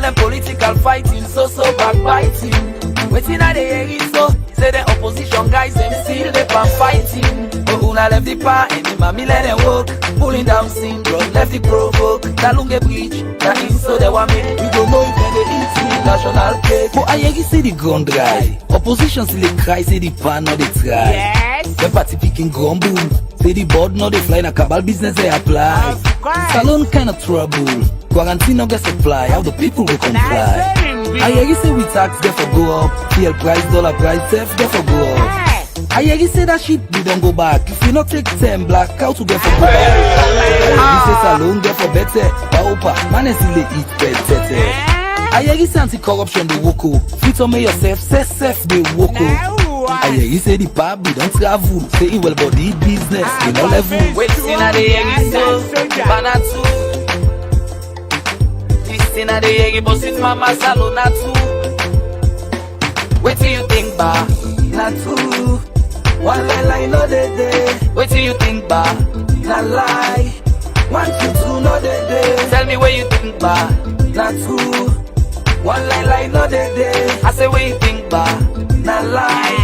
them political fighting, so backbiting. Waiting at the hearing, so say the opposition guys, them still they pan fighting. But una left the par, and the mammy let them walk. Pulling down syndrome, left the provoke. That lunge breach, that is so they want me. We don't know if they eat national cake. But I hear you say the ground dry. Opposition still they cry, say the pan no they try. Yes. The party picking grumble. Say the board no they fly, na cabal business they apply. Salon kind of trouble. Quarantine no get supply, how the people will comply. I hear you say we tax get for go up. Fuel price, dollar price, theft get for go up. I hear you say that shit we don't go back. If you not take 10 blackout to get for go back. You say salon get for better. Paupa, man is still eat better. I hear you say anti-corruption they woko. Fit on me yourself, say self they woko. I hear you say the pub we don't travel. Say it well body business, you know level. Waiting at the hear you so, banatu. Listen at the hear you boss with mama salon too. Wait till you think ba, na true. One lie no day. Wait till you think ba, na lie. 1 2 2 no day. Tell me where you think ba, na true. One lie no day. I say where you think ba, na lie.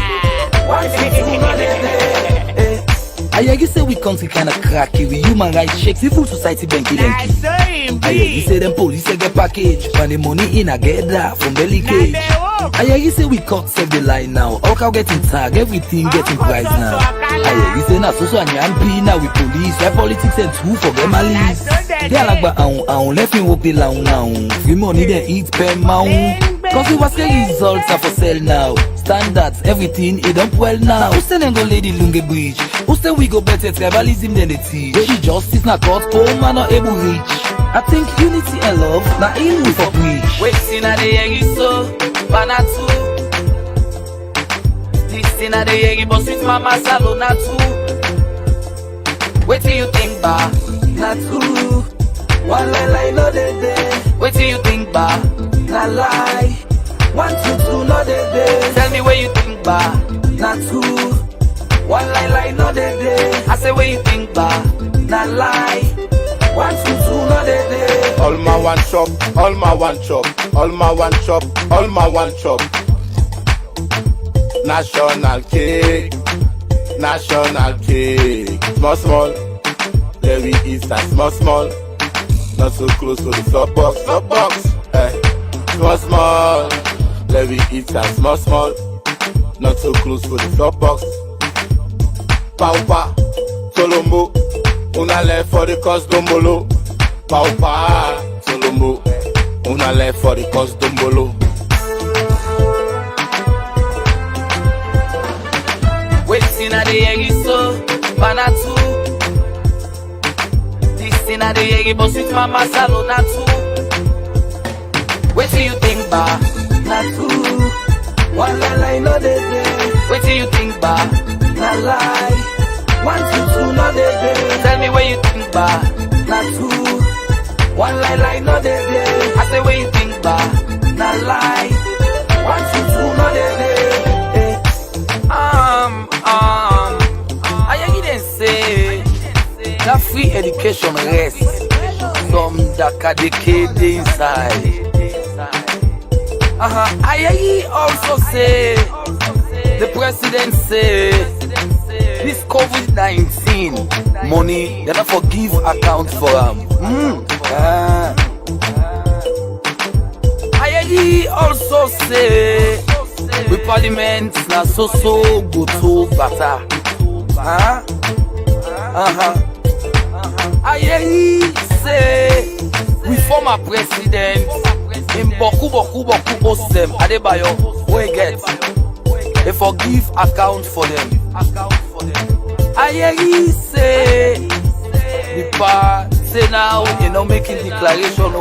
1 2 2 no day. I hear you say we country kinda cracky. We human rights shakes, civil society banky denky. I hear you say them police get package. When the money in I get that from belly cage. I hear you say we can't save the line now. All cow getting tag, everything getting price now. I hear you say na so and yampi now we police. Like politics and true forget my list. They are like I left me walk the lounge now. Free money they eat per mount. Cause we was getting results are for sale now. Standards, everything, it don't well now. Who say them go lady lunge bridge? Who say we go better tribalism than they teach? Lady justice na court, poor man not able reach. I think unity and love, na in we for preach. Waiting at the hearing so, banatu. Listen at the hearing boss with mama salon too. Wait till you think ba, na true. One lie no day. Wait till you think ba, na lie. 1 2 2 no day. Tell me where you think ba, na true. One lie no day. I say where you think ba, na lie. 1 2 2 no day. All my one chop, all my one chop, all my one chop, all my one chop. National cake, national cake. Small, let we eat that small. Not so close to the flop box. Small, let we eat that small. Not so close to the flop box. Paupa, Solombo, una left for the cost dombolo. Paupa, Solombo, una left for the cost dombolo. Waiting at the hearing so, banatu. Listen at the hearing boss with mama salon too. Wait till you think ba, na true. One lie no day. Wait till you think ba, na lie. 1 2 2 no day. Tell me where you think ba, na true. One lie no day. I say where you think ba, na lie. 1 2 2 no day. I hear you then say that free education rest. Some decade inside. I hear you also say the president say this COVID-19 money they don't forgive account for them. I hear you also say the parliament na so go to better. I hear you say we former president in boku them Adebayo we get they forgive account for them. I hear you say the part say now you know making declaration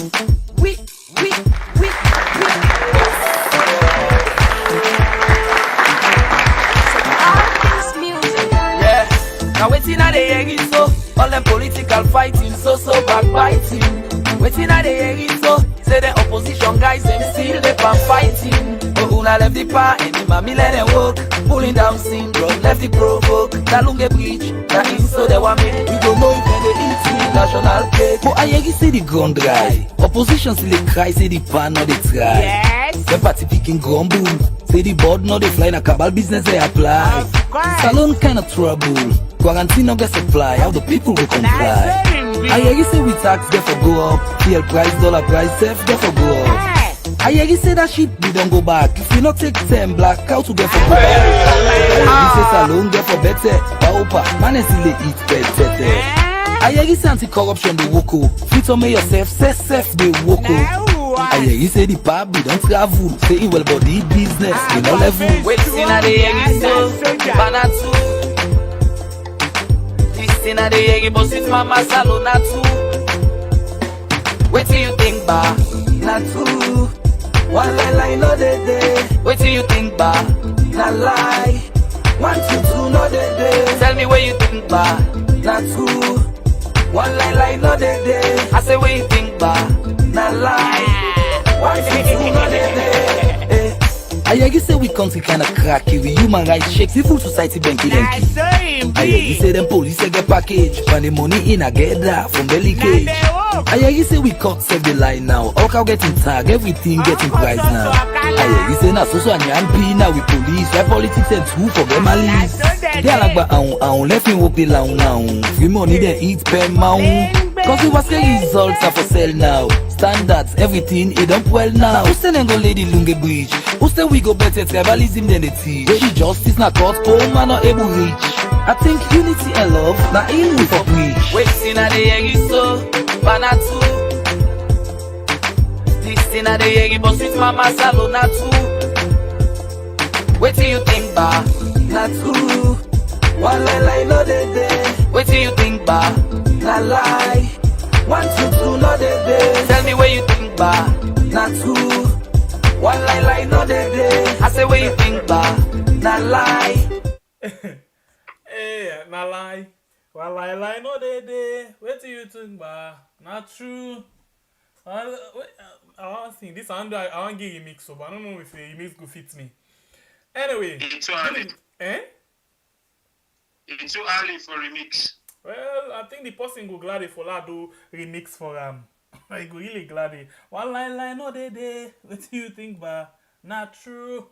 We, we, we. Yeah, now waiting at the egg so all them political fighting, so backbiting. Waiting at the egg so say the opposition guys them still they pan fighting. But una left the power and the mammy let them walk. Pulling down syndrome, left the provoke. That lunge breach, that is so they want me. We don't know if they eat national cake. But I hear you say the ground dry. Opposition still they cry, say the pan or they try. Yes. The party picking grumble. Say the board no they fly in a cabal business they apply. Salon kind of trouble. Quarantine no get supply. How the people will comply? I hear you say we tax therefore go up. Fuel price, dollar price, self therefore go up. I hear you say that shit we don't go back. If you not take 10 blackout to get for go back. You say salon get for better. Paupa, man is still they eat better. I hear you say anti-corruption they woko. Fit on me yourself, say self they woko. I hear you say the pub we don't travel. Say it well body business, we no level. Waiting at the egg so, banatu. This at the egg boss with mama salon too. Wait till you think ba, na true. One lie no day. Wait till you think ba, na lie. 1 2 2 no day. Tell me what you think ba, na true. One lie no day. I say what you think ba, na lie. 1 2 2 no day. I hear you say we country kinda cracky. We human rights shake, civil society banky. I hear you say them police get package. When the money in I get that from belly cage. I hear you say we cut save the line now. All cow getting tag, everything getting price now. I hear you say na so and yampi now we police. Like politics and two for them malice. They are like but I left me walk the long now. Free money they eat per mount. Cause we was getting results are for sale now. Standards, everything, it don't well now. Who say them go lady lunge bridge? Who say we go better tribalism than the teach? Lady justice not court, oh man not able reach. I think unity and love, now in we for preach. Waiting at the egg so, banatu. This in at the egg boss with mama salon too. Wait till you think ba, na true. One lie no day. Wait till you think ba, na lie. 1 2 2 no day. Tell me what you think ba, na true. One lie no day. I say what you think ba, na lie. Hey, na lie. One lie no day. Wait till you think ba, not true. I want to sing this. I want to get a mix up. I don't know if a mix go fit me. Anyway, It's too early. It's too early for remix. Well, I think the person go glad for that do remix for I go really glad. One line no day. What do you think ba? Not true.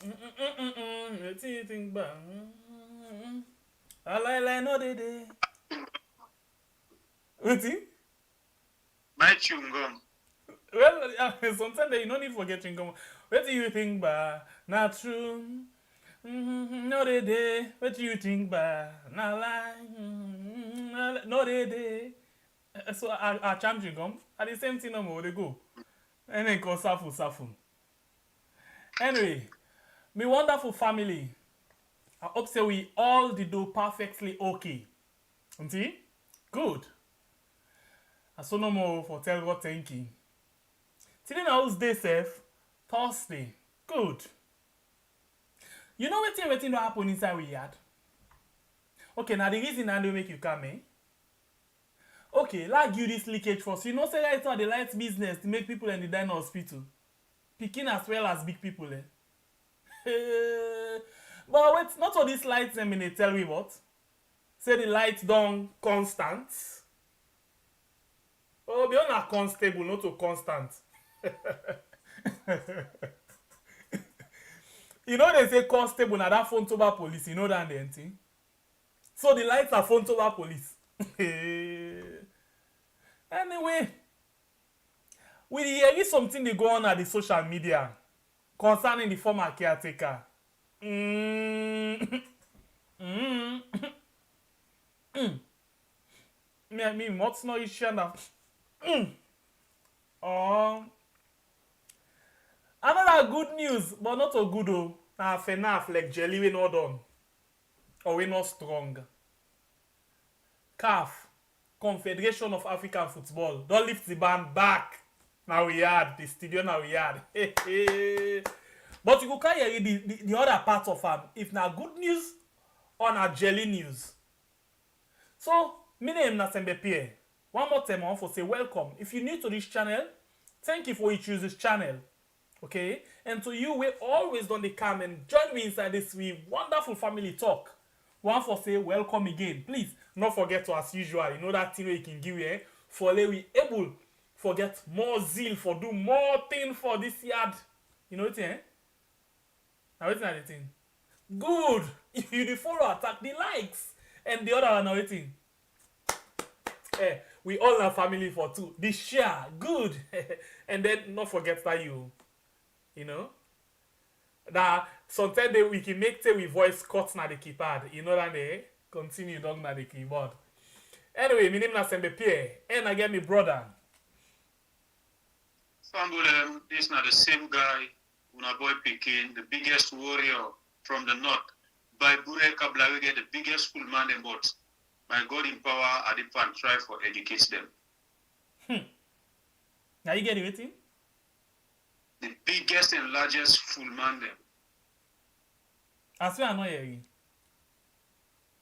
What do you think ba? One line no day. What do you? My chewing gum. Well, sometimes you don't need forgetting. What do you think ba? Not true. No day. What do you think ba? Not lie. No day. So I champion gum. At the same thing no more they go. And then call safu. Anyway, me wonderful family. I hope say we all did do perfectly okay. See? Good. I saw no more for tell God thank you. Today now is day safe. Thursday. Good. You know what thing happen inside we yard? Okay, now the reason I don't make you come, Okay, like you this leakage first. You know say right now the lights business to make people in the dine hospital. Picking as well as big people, But wait, not all these lights I mean they tell me what? Say the lights done constant. Oh, beyond a constable, not a constant. You know they say constable now that phone over police, you know that then thing. So the lights are phone over police. Anyway, we hear something they go on at the social media concerning the former caretaker. Me what's no issue now? Another good news, but not so good though. Nah, FNAF like jelly we not done. Or we not strong. CAF Confederation of African Football. Don't lift the band back. Now we had the studio. Now we had. But you can hear the other part of them. If na good news or na jelly news. So, my name is Sembe Pierre. One more time, I want to say welcome. If you're new to this channel, thank you for you choose this channel. Okay? And to you, we always done the come and join me inside this wonderful family talk. One for say welcome again. Please, not forget to, as usual, you know that thing where you can give you, for we able forget more zeal, for do more thing for this yard. You know what I'm saying? Now what's the thing? Good. If you the follow attack the likes. And the other one now waiting. We all have family for two. The share. Good. And then not forget that you know. That sometimes we can make say we voice cuts na the keypad. You know that they continue down na the keyboard. Anyway, my name is Sembe Pierre. And I get my brother. Fambulem, this is not the same guy. Una boy Pekin, the biggest warrior from the north. By Bure Kabla, we get the biggest school man in both. By God in power, I did and try for educate them. Now you get it, waiting? The biggest and largest full man them. As well, I know you.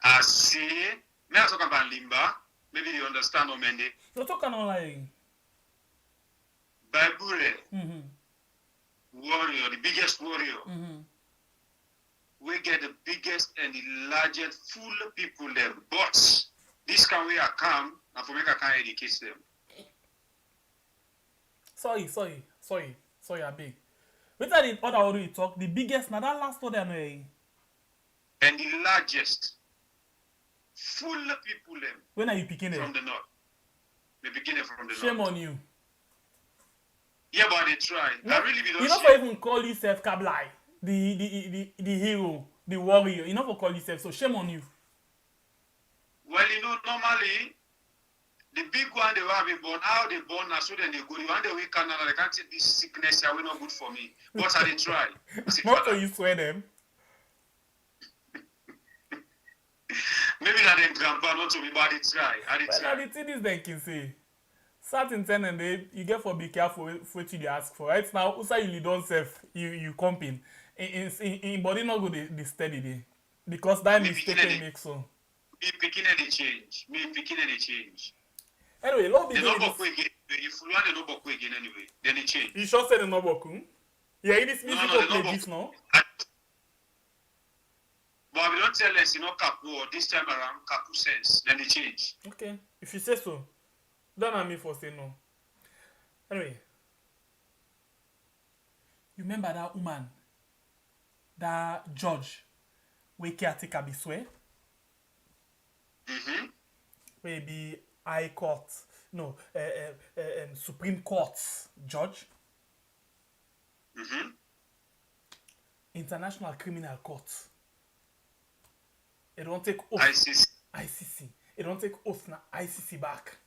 I see. May I talk about Limba? Maybe you understand Omende. You talk online. By Bure, warrior, the biggest warrior. We get the biggest and the largest full people there. But this can we come and for make a can educate them. Sorry, I beg. Which are the other order you talk? The biggest, now that last order I know. And the largest full people them. When are you picking it? From the north. They begin it from the Shame north. on you. Yeah, but they try. No, I really be you not for even call yourself Kablai, the hero, the warrior. You not for call yourself, so shame on you. Well, you know, normally the big one they have been born, how they born now, so then they go. The one day we Canada, they can't take this sickness here, we not good for me. But I they try. Not so you swear them. Maybe that them grandpa not to me, but they try. I they Well, try. the thing is, they can say. Certain ten and they you get for be careful for what you ask for. Right now, also you lead on self, you comping. In body not go the steady day. Because that mistake can make so. Me picking any change. Me picking any change. Anyway, Lord They begin don't with book again. If you want they don't book again anyway, then they change. you sure say the no boku? Yeah, it is music No, to play no, this now. But we don't tell us, you know, Kapu or this time around Kapu sense, then they change. Okay, if you say so. Don't have me for say no. Anyway. You remember that woman? That judge? We caretaker be swear? We be High Court. No, Supreme Court judge. International Criminal Court. It don't take oath. ICC. It don't take oath na ICC back.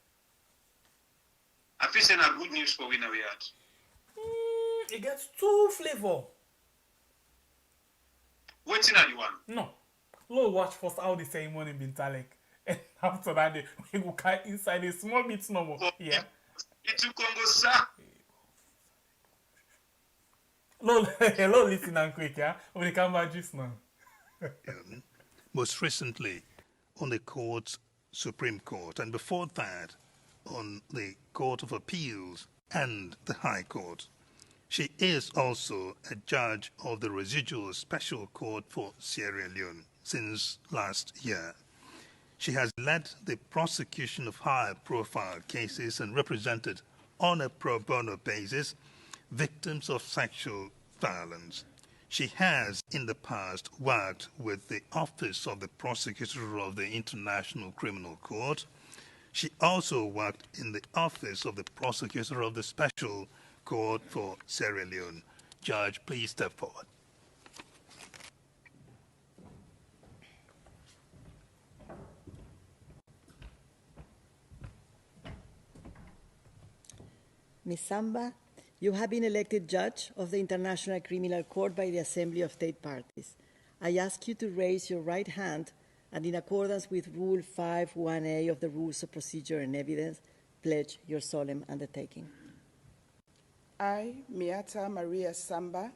I feel saying a good news for winner we had. It gets two flavor. Waiting at the one. No. Let's watch first how the ceremony been talek. And after that, we go inside a small bit no more. Yeah. It's Congo, sir. Hello, listen and quick, yeah? When they come back just now. Most recently on the Supreme Court, and before that on the Court of Appeals and the High Court. She is also a judge of the Residual Special Court for Sierra Leone since last year. She has led the prosecution of high-profile cases and represented on a pro bono basis victims of sexual violence. She has, in the past, worked with the Office of the Prosecutor of the International Criminal Court. She also worked in the Office of the Prosecutor of the Special Court for Sierra Leone. Judge, please step forward. Ms. Samba, you have been elected judge of the International Criminal Court by the Assembly of State Parties. I ask you to raise your right hand and in accordance with Rule 5.1a of the Rules of Procedure and Evidence, pledge your solemn undertaking. I, Miata Maria Samba,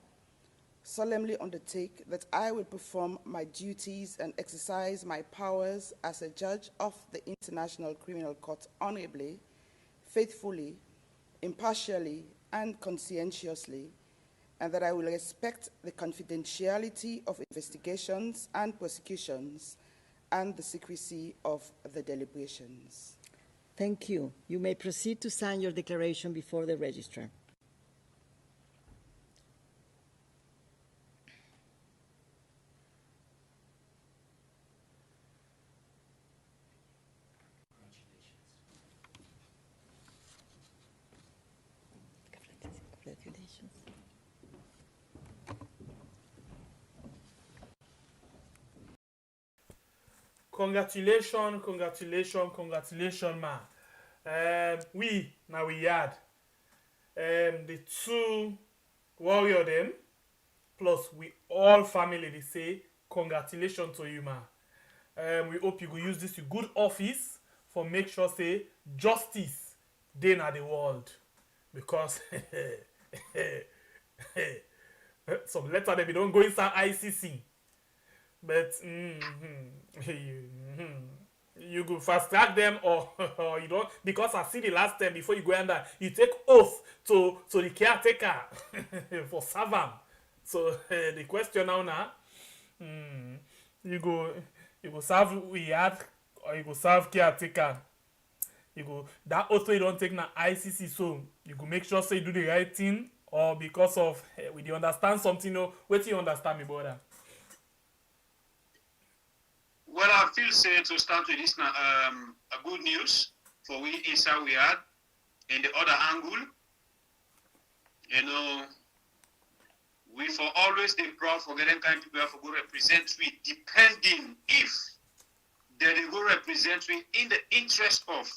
solemnly undertake that I will perform my duties and exercise my powers as a judge of the International Criminal Court honorably, faithfully, impartially, and conscientiously, and that I will respect the confidentiality of investigations and prosecutions and the secrecy of the deliberations. Thank you. You may proceed to sign your declaration before the registrar. Congratulations. Congratulations, ma. We had the two warrior them, plus we all family, they say congratulations to you, ma. We hope you will use this in good office for make sure say justice dey na the world, because some letter them don't go inside ICC. But you go fast track them, or you don't, because I see the last time before you go under, you take oath to the caretaker for servant. So the question now, you go serve we had, or you go serve caretaker. You go that oath you don't take na ICC, so you go make sure say you do the right thing, or because of we dey understand something. No, wait till you understand me, brother. Well, I feel say to start with this now, a good news for we inside we had. In the other angle, you know, we for always dey proud for getting kind of people for go represent we, depending if they go represent we in the interest of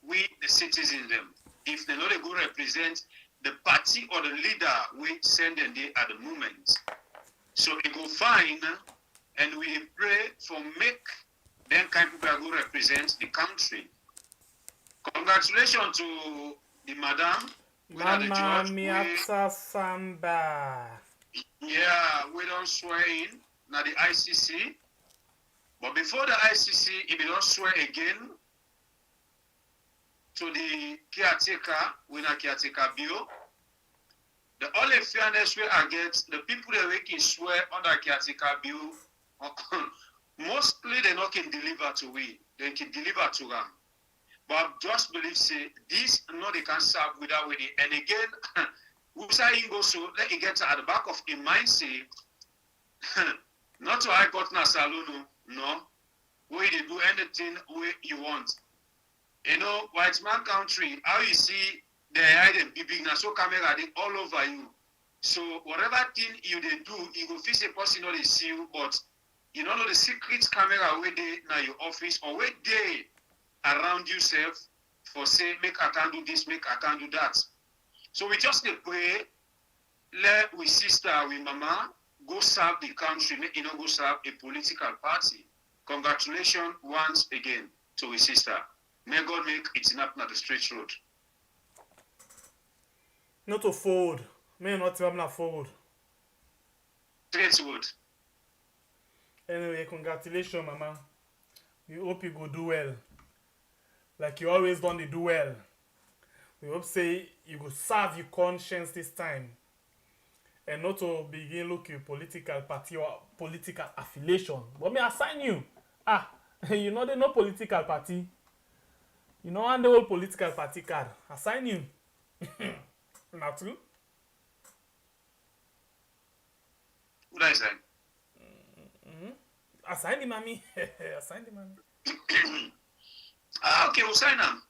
we the citizens them. If they not they go represent the party or the leader we send them there at the moment. So it go fine. And we pray for make them kind of people who represent the country. Congratulations to the madam. Mama Miata Samba. Yeah, we don't swear in now the ICC. But before the ICC, if we don't swear again to the caretaker, we not caretaker bill. The only fairness we are against the people that we can swear under caretaker bill. Mostly they not can deliver to we, they can deliver to them. But just believe say this no they can serve without with it. And again, we say go so let it get at the back of in mind say not to I got na saloon, no. We they do anything way you want. You know, white man country, how you see they hide them big na so camera they all over you. So whatever thing you they do, you go feel a person know they see you, but you don't know the secret camera where they now your office or where they around yourself for say make I can do this, make I can do that. So we just pray, let we sister, we mama go serve the country, make you know go serve a political party. Congratulations once again to we sister. May God make it up na the straight road. Not to forward. May not have forward. Straight road. Anyway, congratulations, mama. We hope you go do well. Like you always done, they do well. We hope say you go serve your conscience this time. And not to begin looking political party or political affiliation. But me assign you. You know they no political party. You know and the whole political party card. Assign you. Not true? What I say? Assign the mommy. Assign the mommy. Okay, we'll sign them.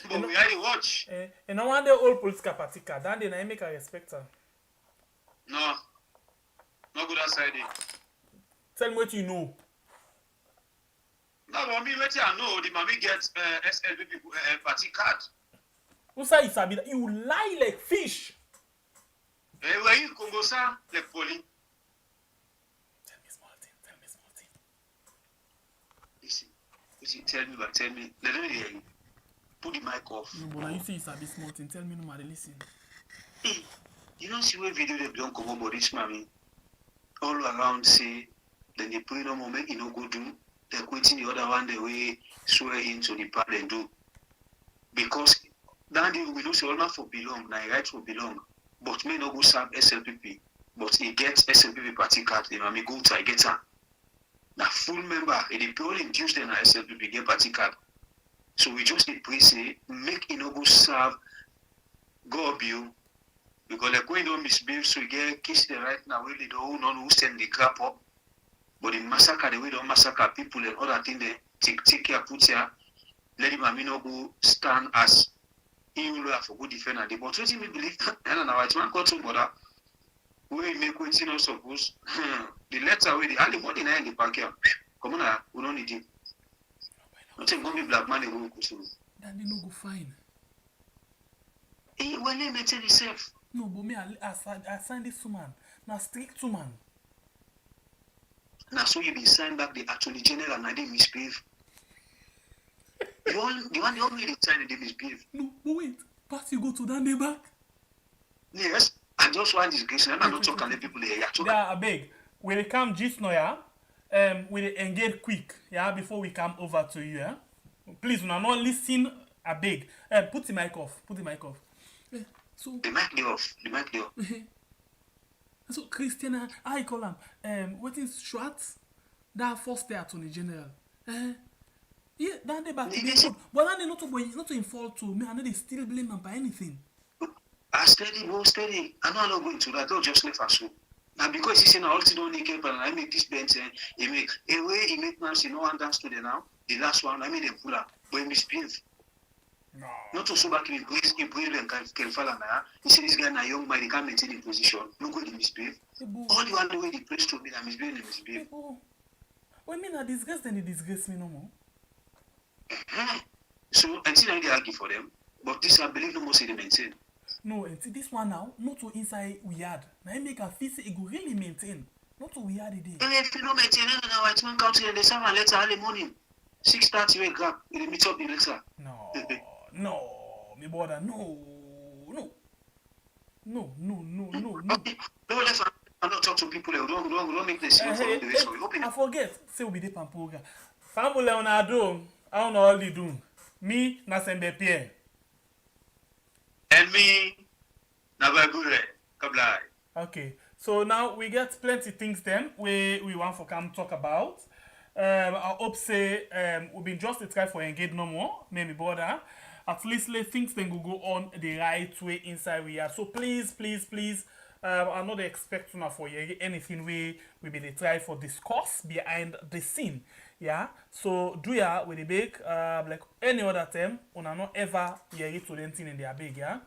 But we already watch. And I want the whole political party card. Then they make a respect her. No. Not good outside it. Tell me what you know. No, but me what I know, the mommy gets SLB people party card. Who say you sabi that? You lie like fish. Where you Congo sa like poli. Tell me small thing. See, tell me, but tell me. Let me hear you. Put the mic off. No, but now you say it's a bit small thing. Tell me no matter listen. Hey, you know, see what video they don't come about this mommy. All around say, then they pray no moment, you know, go do. They're quitting the other one the way swear into the part they do. Because that day we know say all for belong, now right for belong. But may not go serve SLPP. But he gets SLPP party card, the mommy go to get her. Now full member, and the people induced them at SLPP get party card. So we just need pray say, make it no go serve God you. Because they're going to misbehave, so you get kiss the right now, where they don't know who send the crap up. But the massacre, the way they massacre people and other things, they take care, put here, let him no go stand as he will have for good defender. But what do we believe? I don't know, it's one culture, but we make what you know suppose. The letter with the only money in the back here. Come on, we don't need it. Nothing going to be black man, they will go to. Then they no go fine. Hey, when they maintain itself. No, but me, I signed this woman. Now strict woman. Now, so you be signed back the Attorney General and I didn't misbehave. The one really signed they misbehave. No, but wait. Pass you go to that day back? Yes, I just want disgrace. I'm not talking to people there. Yeah, I beg. When they come just now, yeah, we engage quick, yeah, before we come over to you, yeah. Please, when I'm not listening, I beg. Put the mic off. Put the mic off. So the mic dey off. The mic dey off. So Christiana, I call him. What is Schwartz? That first day Attorney General. Yeah, that day back. But that day not to involve to me. I know they still blame him by anything. I steady. I know I'm not going to that. Don't just leave us. Now because he's saying all the don't need but I make this bench. He make man say no one dance to the now. The last one I made them pull up, but he misbehave. No. Not to so back in brave and can fall on that. He said this guy na young man, he can't maintain the position. No good misbehave. All the one the way the place to me, that misbehave. What mean I disgrace then they disgrace me no more? So until I argue for them, but this I believe no more say they maintain. No, and see this one now, not to inside weird. Now I make a feel say it go really maintain. Not to weird it. And if you don't maintain it, now it's one country and they serve a letter early morning. 6:30 we grab, they meet up the letter. No, me brother, no. Don't let I'm not talk to people. Don't make this. I forget. Say we be the pampoga. Family on our do. I don't know all they do. Me na sembe Pierre. And me na bagure. Kablai. Okay. So now we get plenty things then we want for come talk about. I hope say we been just to try for engage no more, maybe brother. At least let things then go on the right way inside we are. So please, I'm not expecting for you anything we be the try for discuss behind the scene. Yeah. So do ya with the big like any other time, we are not ever hear it to anything in their big, yeah.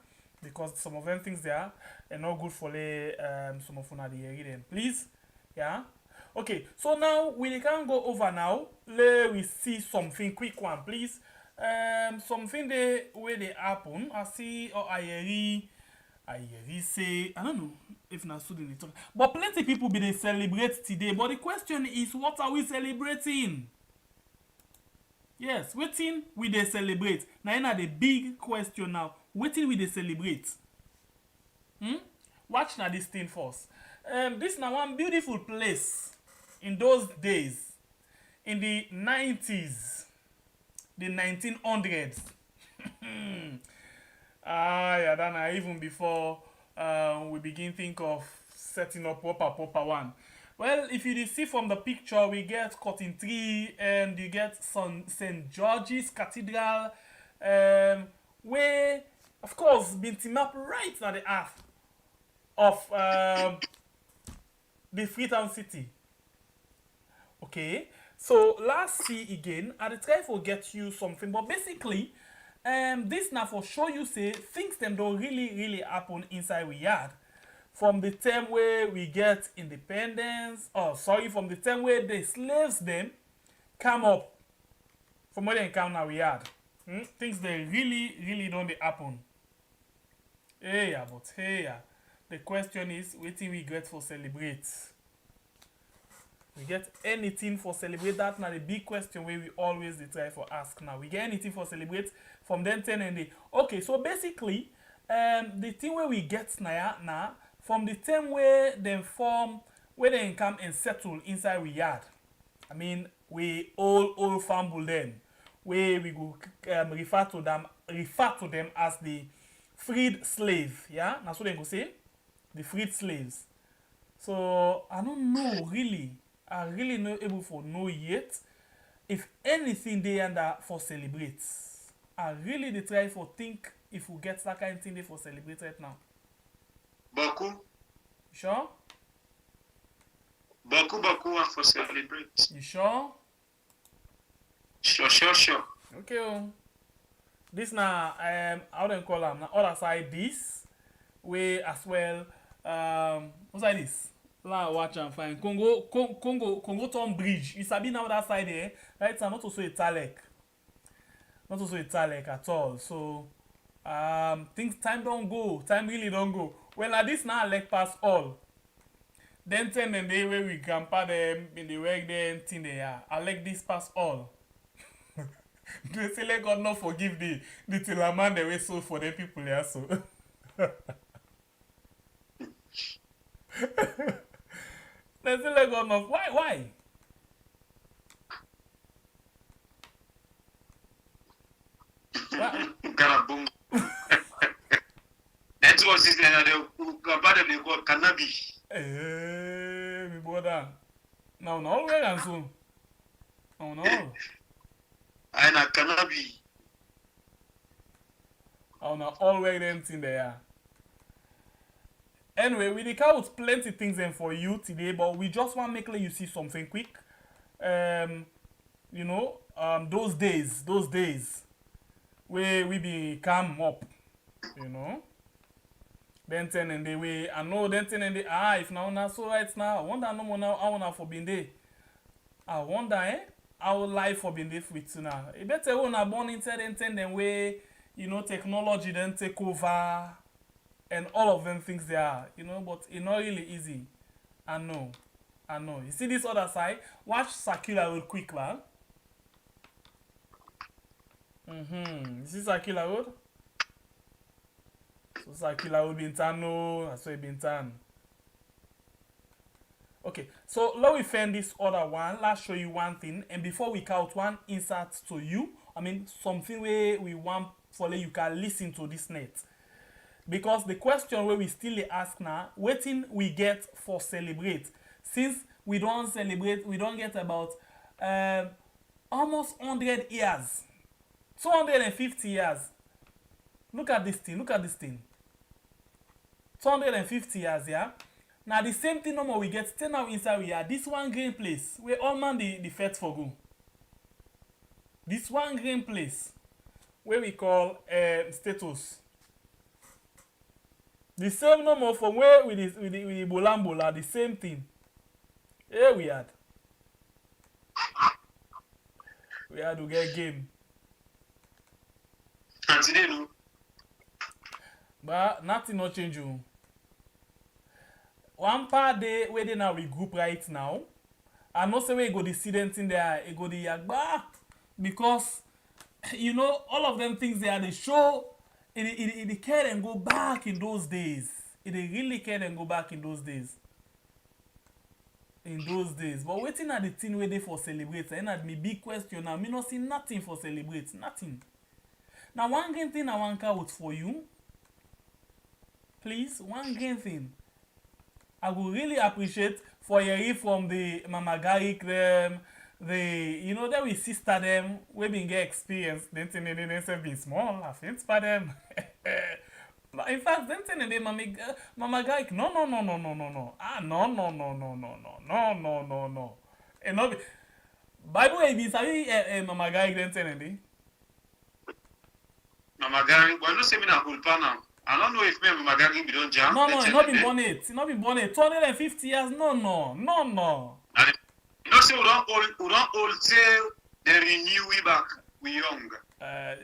Because some of them things there are not good for some of them hear them. Please, yeah. Okay, so now we can go over now. Let we see something quick one, please. Something they where they happen. I see or I hear say I don't know if not student talk, but plenty people be they celebrate today. But the question is, what are we celebrating? Yes, waiting we they celebrate. Now the big question now. Waiting we they celebrate. Watch now this thing first. This now one beautiful place. In those days, in the 90s, the 1900s, yeah, then even before we begin think of setting up proper one. Well, if you see from the picture, we get Cotton Tree and you get St. George's Cathedral, where, of course, been teamed up right at the heart of the Freetown city. Okay, so let's see again. I try to get you something, but basically, this now for show you say things them don't really happen inside we yard. From the time where we get independence, from the time where the slaves them come up, from where they come now we yard. Things they really don't they happen. The question is, what we grateful celebrate? We get anything for celebrate? That now the big question where we always dey try for ask now. We get anything for celebrate from then 10 and day. Okay, so basically, the thing where we get now from the time where they form, where they come and settle inside we yard. I mean, we all fumble them, where we go refer to them as the freed slave. Yeah, that's what they go say, the freed slaves. So I don't know really. I really not able for know yet if anything they under for celebrate. I really they try for think if we get that kind of thing they for celebrate right now. Beaucoup. Sure? Beaucoup are for celebrate. You sure? Sure. Okay. Oh. This now how do you call them? Now other side this way as well. What's like this? Now watch and find Congo Town Bridge. You sabi now that side there, right? It's not also italic. Not also italic at all. So things time don't go. Time really don't go. Well at this now I like pass all. Then 10 and day where we grandpa them in the work there and thing they are. I like this pass all. They say let God not forgive the tilaman they were so for the people there so. They say let God not why? Garabung. That was his name. They call cannabis. Me brother. No, where and so. No. I na cannabis. Oh no, all where them thing there. Anyway, we dig out plenty things in for you today, but we just want to make you see something quick. You know, those days where we be come up, you know. Then 10 and the way I know then 10 and the if now not so right now. I wonder no more now I wanna for being there. I wonder our life for being there with now. It better when I born inside then 10 then way, you know, technology then take over and all of them things they are, you know, but it's not really easy. I know. You see this other side? Watch Sakila real quick, man. You see Sakila Road? So Sakila Road Bintano, that's why Bintan. Okay, so let me find this other one. Let's show you one thing. And before we count one insert to you, I mean something where we want for you can listen to this net. Because the question where we still ask now, waiting we get for celebrate. Since we don't celebrate, we don't get about almost 100 years. 250 years. Look at this thing. 250 years, yeah? Now the same thing number we get still now inside we are. This one green place where all man the fete for go. This one green place where we call status. The same number from where with the Bolambola, the same thing. Here we had. We had to get game. But nothing not change you. One part day where they now we group right now. I know say we go the students in there, it go the Yagba. Because you know all of them things there they show it care and go back in those days. It really care and go back in those days. But waiting at the thing where they for celebrate, and at me big question now, me not see nothing for celebrate, nothing. Now one green thing I want out for you. Please, one green thing. I would really appreciate for hearing from the Mama Garik them, you know that we sister them, we been get experience, then they been small, I think for them. But in fact, then they Mama Garik, no. No. And no, Bible is Mama Garik then they. Mama Garik, well, no say me na culpa now. I don't know if me Mama Garik be don't jam. No, it's not been born it. 250 years, no. You know say we don't old say they renew we back, we young. Well,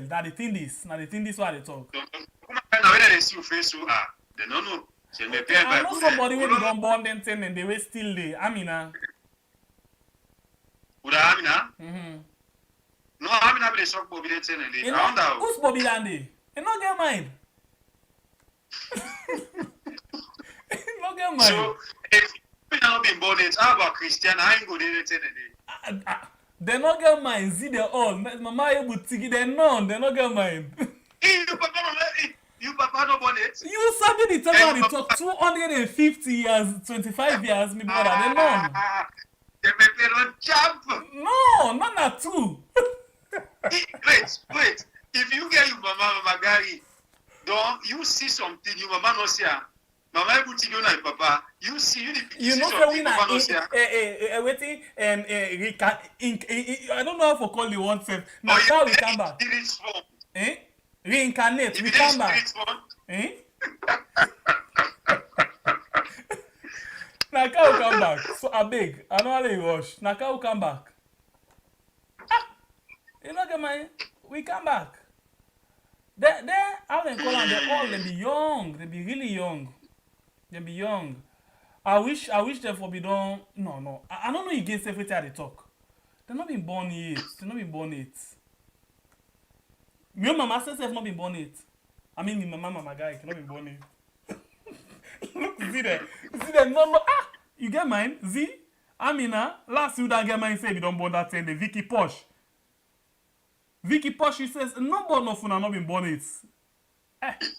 that the thing is what they talk. Come on, when they see you face so they don't know. I know somebody when they don't born them 10 and they were still there. I mean, Uda Amina? Mm-hmm. No, Amina be shock Bobby Lete and You know, who's Bobby Landy? You not get mind. You not get mind. So, if you not been born it, how about Christian? I ain't go there and They not get mind. See they all. Mama able to get they none. They not get mind. You papa no born it? You sabi the time they talk 250 years, 25 years, me brother. They none. They may not jump. No, not at two. Wait. If you get your mama Gary, don't you see something your mama no see? Mama able to go na papa. You see you know the winner. Waiting I don't know how to call the one self. Now how we come back? Reincarnate. We come back. Naka will come back. So I beg. I know how they rush. Naka will come back. You know, man, we come back. They how they call them? They be young. They be really young. They be young. I wish they for be done. No. I don't know against everything they talk. They not been born yet. They not been born yet. Your mama says they've not been born yet. I mean, my mama guy cannot be born yet. Look, see there. No. You get mine? See? Amina, last you don't get mine say you don't born that thing. The Vicky Posh, she says, no born of una not been born it.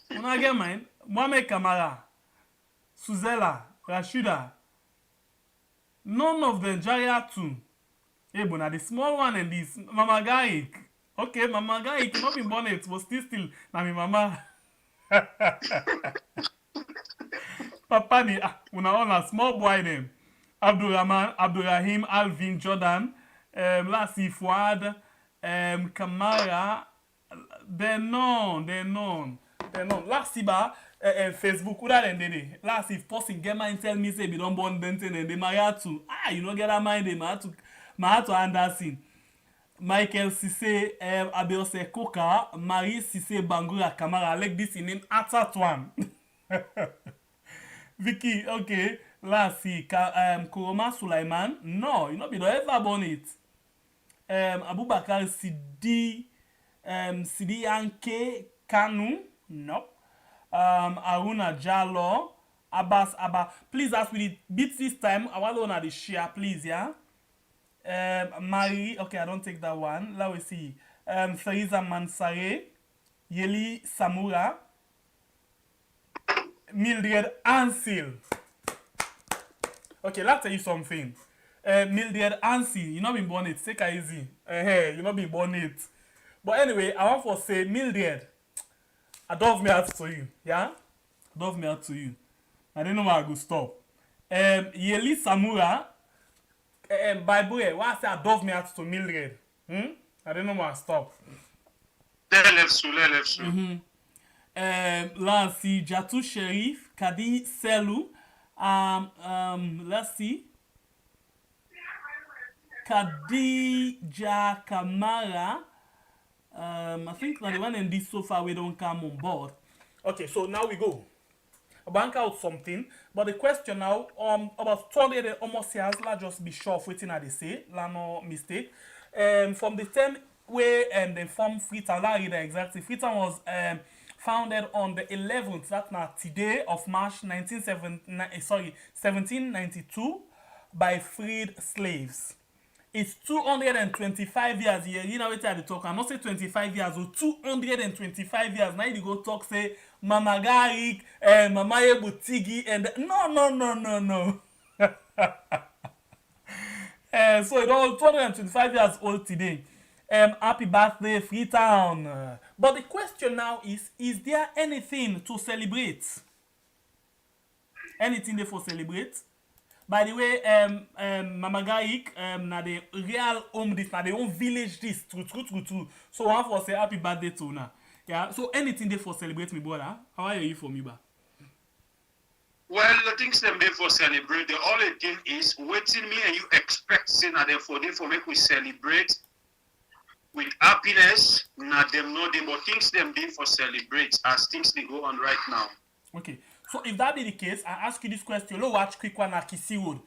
When I get mine, Mohamed Kamara, Suzella, Rashida, none of them, Jaya too. Hey, but now the small one and this, Mama Gaik. Okay, Mama Gaik not been born it, but still, now me mama. Papa ni, una on a small boy them. Abdurrahman, Abdurrahim, Alvin, Jordan, Lassie Fuad, Kamara, they're known. Last ba Facebook, who that ended? Last if posting get mine tell me say be don't born Benton and they married to you know get that mind they ma to Anderson. Michael Sisse, Abiose Koka, Marie Sisse Bangura Kamara. I like this in name Atat one. Vicky, okay. Last see Kuroma Sulaiman. No, you know be don't ever born it. Abubakar Sidi Yanke Kanu. No. Aruna Jalo. Abbas Abba. Please ask me the beats this time. I want to know the share, please, yeah. Marie, okay, I don't take that one. Let me see. Fariza Mansare, Yeli Samura, Mildred Ansil. Okay, let's tell you something. Mildred Ansil, you not been born it. Take it easy. Hey, you not been born it. But anyway, I want to say, Mildred, I dove me out to you. Yeah? Dove me out to you. I don't know where I go stop. Yeli Samura, Bible, why I say I dove me out to Mildred? I don't know where I stop. Let's see. Let's see, Jatu Sherif, Kadi Selu, let's see. Khadija Kamara. I think that the one in this so far we don't come on board. Okay, so now we go. Bank out something, but the question now about 200 almost years. Let's just be sure of waiting at they say. La no mistake. From the time where they formed Freetown, I read exactly. Freetown was founded on the 11th, that's now today of March 1792 by freed slaves. It's 225 years here. You know what I talk. I'm not say 25 years or 225 years. Now you go talk say Mama Garik, Mama Ebutigi, and no. So it's all 225 years old today. Happy birthday, Freetown. But the question now is there anything to celebrate? Anything there for celebrate? By the way, Mama Gaik, na the real home this, na the own village this, true. So one for say happy birthday to na. Yeah. So anything there for celebrate, me brother. How are you for me, ba? Well, the things them there for celebrate. The only thing is waiting me and you expect say na there for make we celebrate with happiness. Na them no them, but things them there for celebrate as things they go on right now. Okay. So if that be the case, I ask you this question. Let's watch quick one at Kisi Road.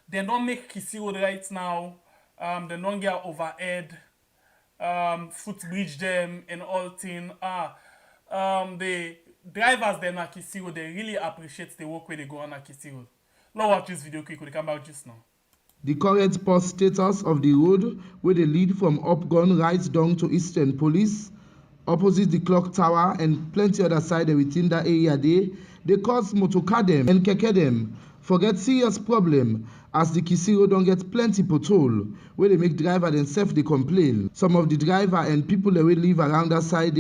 They don't make Kisi Road right now. the non-get overhead, footbridge them and all thing. The drivers then at Kisiro, they really appreciate the work where they go on at Kisiro. Let's watch this video quick, we'll come back just now. The current post status of the road where they lead from Upgun right down to Eastern Police, opposite the clock tower and plenty other side within that area they cause motocar them and keke them forget serious problem as the Kisiro don't get plenty pothole where they make driver themselves they complain. Some of the driver and people that will live around that side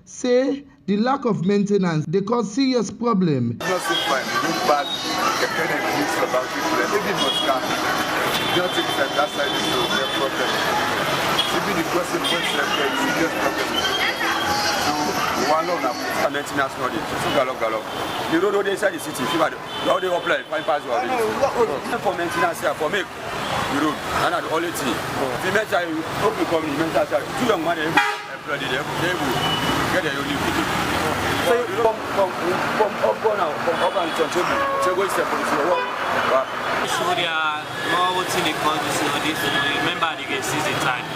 say the lack of maintenance they cause serious problem. Not so fine, it looks bad, keke them mix about people and maybe not car. Don't think that side is the problem. Even the person points that there is serious problem. So one on a maintenance knowledge. So gallop. The road inside the city, if you had all the apply, fine pass for maintenance here for make the road. And the only thing. The mental hope you come in mental two young man employed they will get a unique people. So from up now, from up and to go step for the work. So they are more what's in the country, so this remember you can see the time.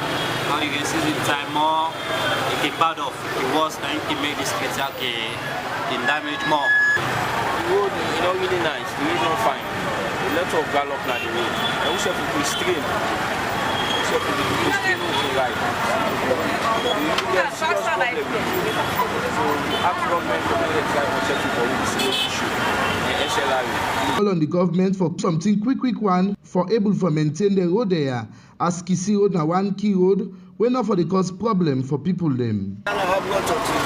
Now you can see the time more it can part of the worst time to make this spectacle can damage more. The road is not really nice, the road is not fine. A lot of gallop on the road. And we have to be stream. We have to be stream to ride. There's serious problem. So ask government to make a try to check for this issue. Call on the government for something quick one for able to maintain the road there as Kisi road na one key road wey not for the cause problem for people them. I have lots of things.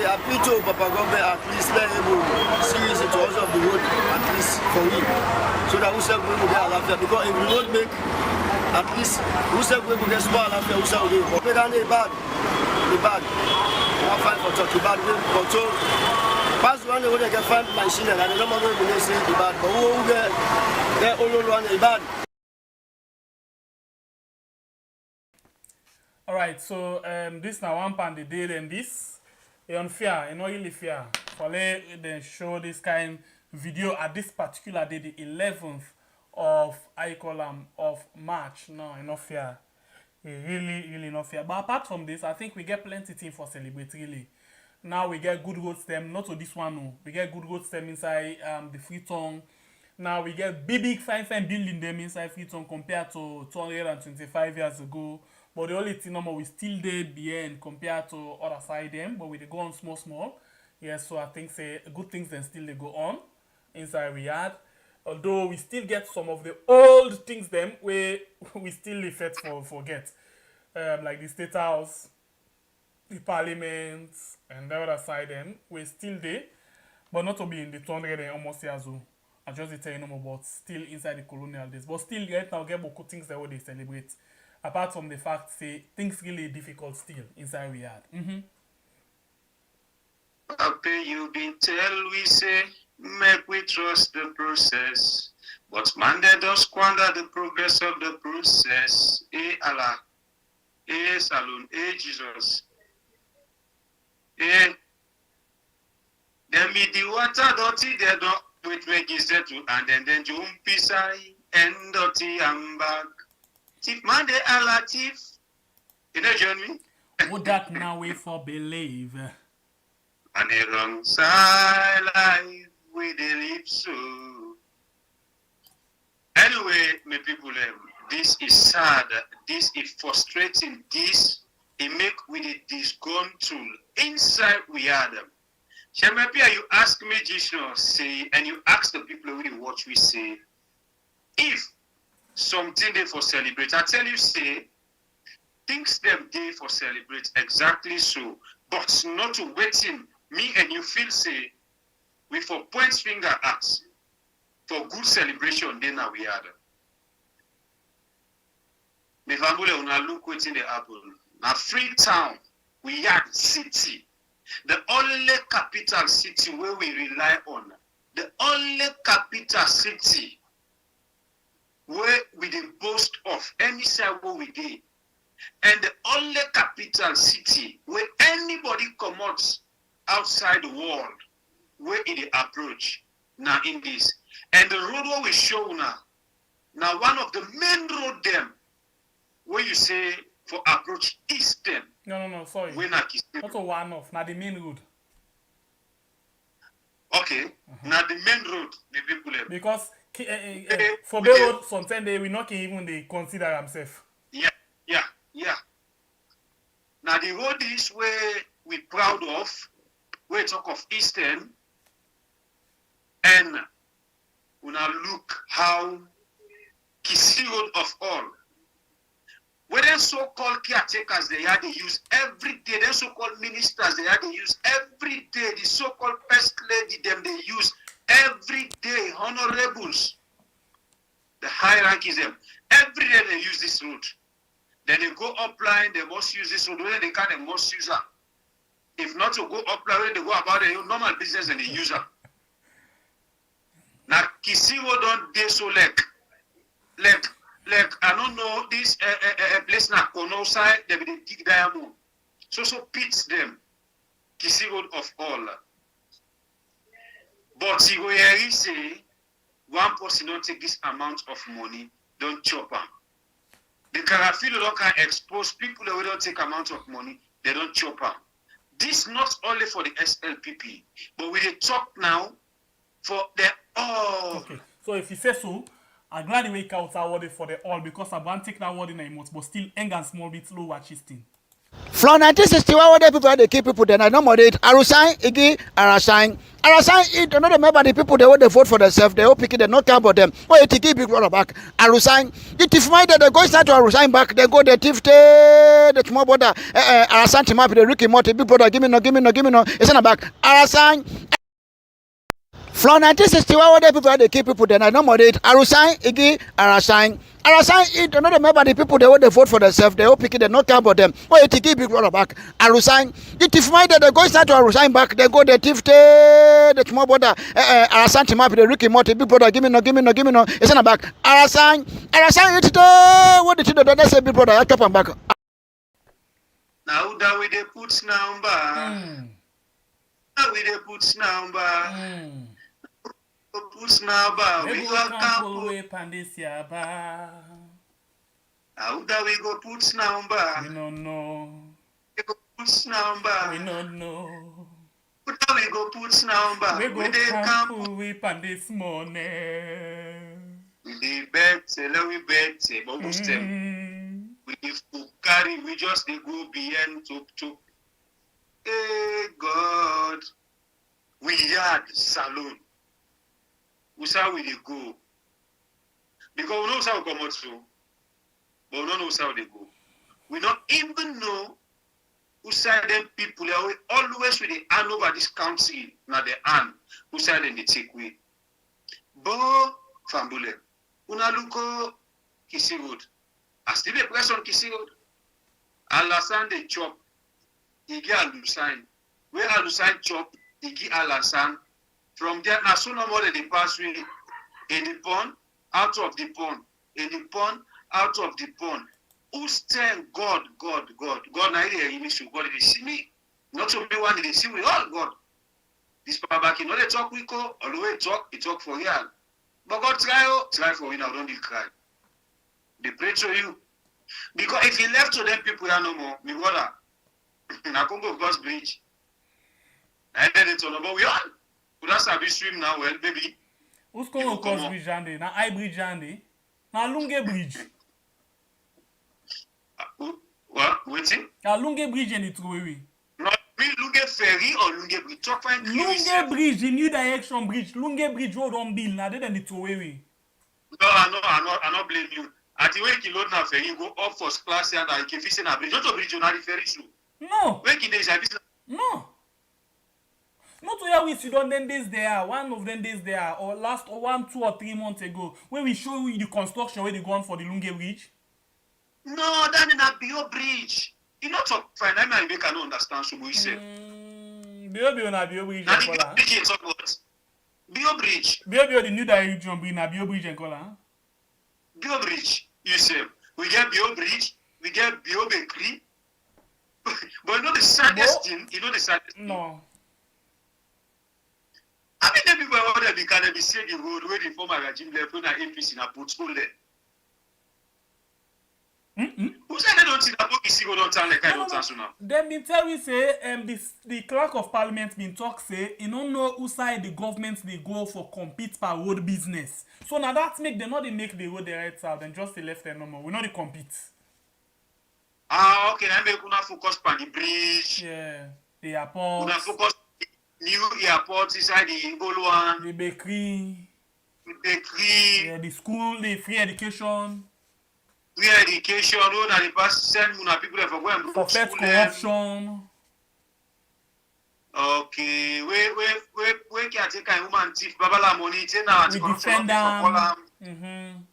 They are to Papa government at least let able series into also of the road at least for him. So that we say we will get after because if we don't make at least we say we will get small after we say we will. But then the bad. One fine for talk the bad control. Pass one when they can find machine and I don't know when they see the bad, but who get all one the bad. Alright, so this now one pound the day then this is unfair, it's not really fair. For they show this kind video at this particular day, the 11th of of March. No, it's not fair. It's really not fair. But apart from this, I think we get plenty things for celebrate really. Now we get good road stem, not to this one no. We get good road stem inside the Freetown. Now we get big fine building them inside Freetown compared to 225 years ago. But the only thing we still there behind compared to other side them, but we they go on small. Yes, so I think say good things then still they go on inside Riyadh. Although we still get some of the old things them where we still effect for forget. Like the State House, the Parliament, and the other side them we're still there, but not to be in the 200 and almost years old. I just tell you no more about still inside the colonial days. But still right now get beaucoup things that they celebrate. Apart from the fact say things really difficult still inside Riyadh. Papa, you been tell we say make we trust the process. But man they don't squander the progress of the process. Allah. Saloon. Jesus. Then me the water dirty they don't wait make it settle and then jump inside and dirty and back. Chief man they Allah chief. You know join me? Would that now wait for believe? And a wrong side life we they live so. Anyway, my people, this is sad. This is frustrating. This it make with a disgruntled inside we are them. Shemapia, you ask me, Judicial, say, and you ask the people who watch we say, if something they for celebrate, I tell you, say, things them day for celebrate exactly so, but not to waiting. Me and you feel say, we for point finger at for good celebration, then now we are them. Me family, una look waiting the apple. Now Freetown, we are city. The only capital city where we rely on. The only capital city where we dey boast of any side where we dey. And the only capital city where anybody comes outside the world where it approach now in this. And the road where we show now one of the main road them When you say for approach Eastern, No, sorry. when I kiss Not a one-off. Now the main road. okay, now the main road, the people there. Because for we Bay dey- Road, sometimes we not even they consider themselves. Yeah. Now the road is where we proud of, where talk of Eastern, and we now look how Kisi Road of all. Where they so-called caretakers they had to use every day, they so-called ministers they had to use every day, the so-called first lady them they use every day, honorables, the hierarchies them, every day they use this road. Then they go upline, they must use this road, when they can, they must use her. If not to go upline, when they go about their normal business and they use her. Now, Kisi Road don't dey so like I don't know this place na Kono side they be dig diamond. So pits them. Kisi Road of all. But you hear say one person don't take this amount of money, don't chop am. The Carafilo don't can expose people that don't take amount of money, they don't chop am. This not only for the SLPP, but we dey talk now for the all. Okay. So if you say so, I'm glad you make out awarded for the all because I want to take that word in a month, but still hang and small bit low watch this thing. From 1961, what people they keep people then I know moderate. Arusain, Igi, Arasain. Arasain, you don't remember the people they want to vote for themselves. They all pick it, they not care about them. Why you take big roll back? Arusain, the thief minded they go start to Arusain back. They go the thief the small brother. Arasain team up the Ricky Morty big brother. Give me no. It's not back. Arasain. From 1961, what people they keep people then I know moderate. Arusain, Igi, Arasain. Arasain, you don't remember the people they want to vote for themselves. They all pick it, they not care about them. Why you take big roll back? Arusain, the thief minded they go start to Arusain back. They go the thief the small brother. Arasain team up the Ricky Morty big brother. Give me no. It's not back. Arasain, it's what did you do? They say big brother. I chop him back. Now that we dey put number. Now we dey put number. Put number. We go camp away pandisia ba. How that we go put number. We don't know. We go put number. We don't know. How that we go put number. We go dey camp away pandis morning. We dey bet, we bet, but most them. We dey carry, we just dey go beyond to. Hey God, we had saloon. We say we dey go. Because we know how we come out so, but we don't know how they go. We don't even know who side them people are. We always with the hand over this country, not the hand. Who side them they take way. Bo Fambule, Unaluko Kisi Road. I still be press on Kisi Road. Alasan they chop. Igi Alusan. Where Alusan chop, Igi Alasan. From there, now so no more than they pass with in the pond, out of the pond, in the pond, out of the pond. Who stand God? God, now they issue. God, they see me. Not to me one, they see we all God. This Papa back, you know they talk we go, all the way he talk for real. But God try for you now, don't be cry. They pray to you. Because if he left to them people are no more, me brother, I can't go across bridge. I did it all about we all. Could I be swim now, well, baby? Who's going to cross bridge and na high bridge and na Lunge bridge. What? Waiting? Na Lunge bridge and it way. No, me Lunge ferry or Lunge bridge. Talk fine. Lunge bridge, the new direction bridge. Lunge bridge road on bill. Na then it way. No, I not blame you. At the way you load na ferry, go up first class and I can visit na bridge. Not a bridge, not the ferry shoe. No. When you dey visit. No. Not to hear we sit on them days there, one of them days there, or last 1, 2 or 3 months ago, when we show you the construction where they go on for the Lunge Bridge. No, that is not Bio Bridge. You not talk fine. I mean, we cannot understand so we say. Bio na Bio Bridge. Now the Bio Bridge is what? Bio Bridge. Bio the new direction bridge na Bio Bridge and color. Bio Bridge. You say we get Bio Bridge, we get Bio Bakery. But you know the saddest thing. No. I mean, the people out there because they say the road where the former regime left when APC na put school there. Who said they don't see that book is don't sound like I don't answer now? Them been tell we say the clerk of parliament been talk say you don't know who side the government they go for compete per road business. So now that make them not they make the road the right side and just the left hand normal. We not they compete. Ah, okay, I make una focus on the bridge. Yeah, the airport. Una focus on the new airport inside the old one. The bakery. The bakery. Yeah, the school, the free education. Free education, all that the past send una people there for go and for first corruption. Okay, we can take a woman thief, babala money, we defend them.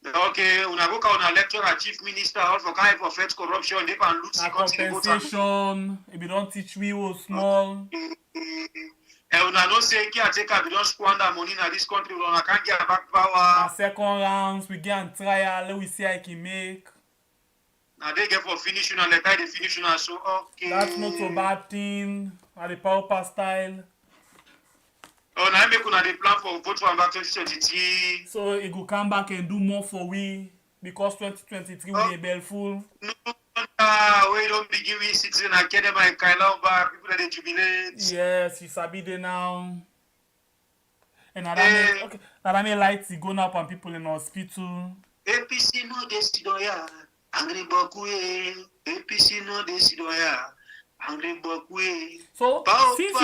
Okay, una go ka una lecturer, chief minister, all for kind for first corruption, they can look a compensation, if you don't teach we will small. And una no say care take we don't squander money in this country, we can't get back power. A second rounds, we get a trial, let we see how I can make. Now they get for finishing and let they finish and so okay. That's not so bad thing. At the power style. Oh, now I make una the plan for vote for 2023. So it will come back and do more for we because 2023 will be belful. No, we don't begin with citizen academy and Kaila back people that jubilate. Yes, you sabi there now. And that make lights go now on people in hospital. APC no desidoya. Angry Bokwe, APC no desidoya. Angry Bokwe. So since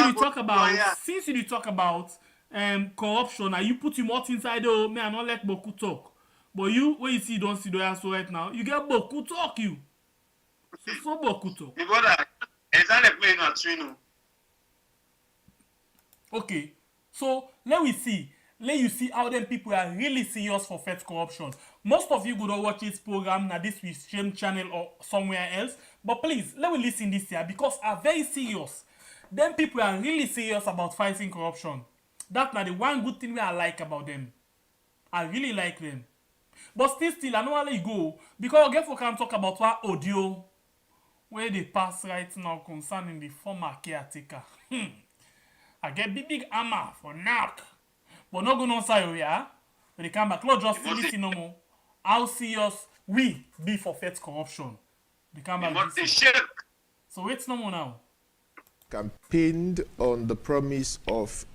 you talk about corruption, and you put him out inside the me, I not let Boku talk. But you when you see don't see doya so right now, you get Boku talk you. So Boku talk. The brother, exactly playing at Trino. Okay, so let you see how them people are really serious for first corruption. Most of you go to watch this program now this with stream channel or somewhere else. But please, let me listen this here because are very serious. Them people are really serious about fighting corruption. That's not the one good thing I like about them. I really like them. But still, I know how they go. Because again, we can talk about what audio where they pass right now concerning the former caretaker. I get big hammer for knock. But not going on say yeah. When they come back, not just listen no more. How serious we be for first corruption. They come back. So wait no more now. Campaigned on the promise of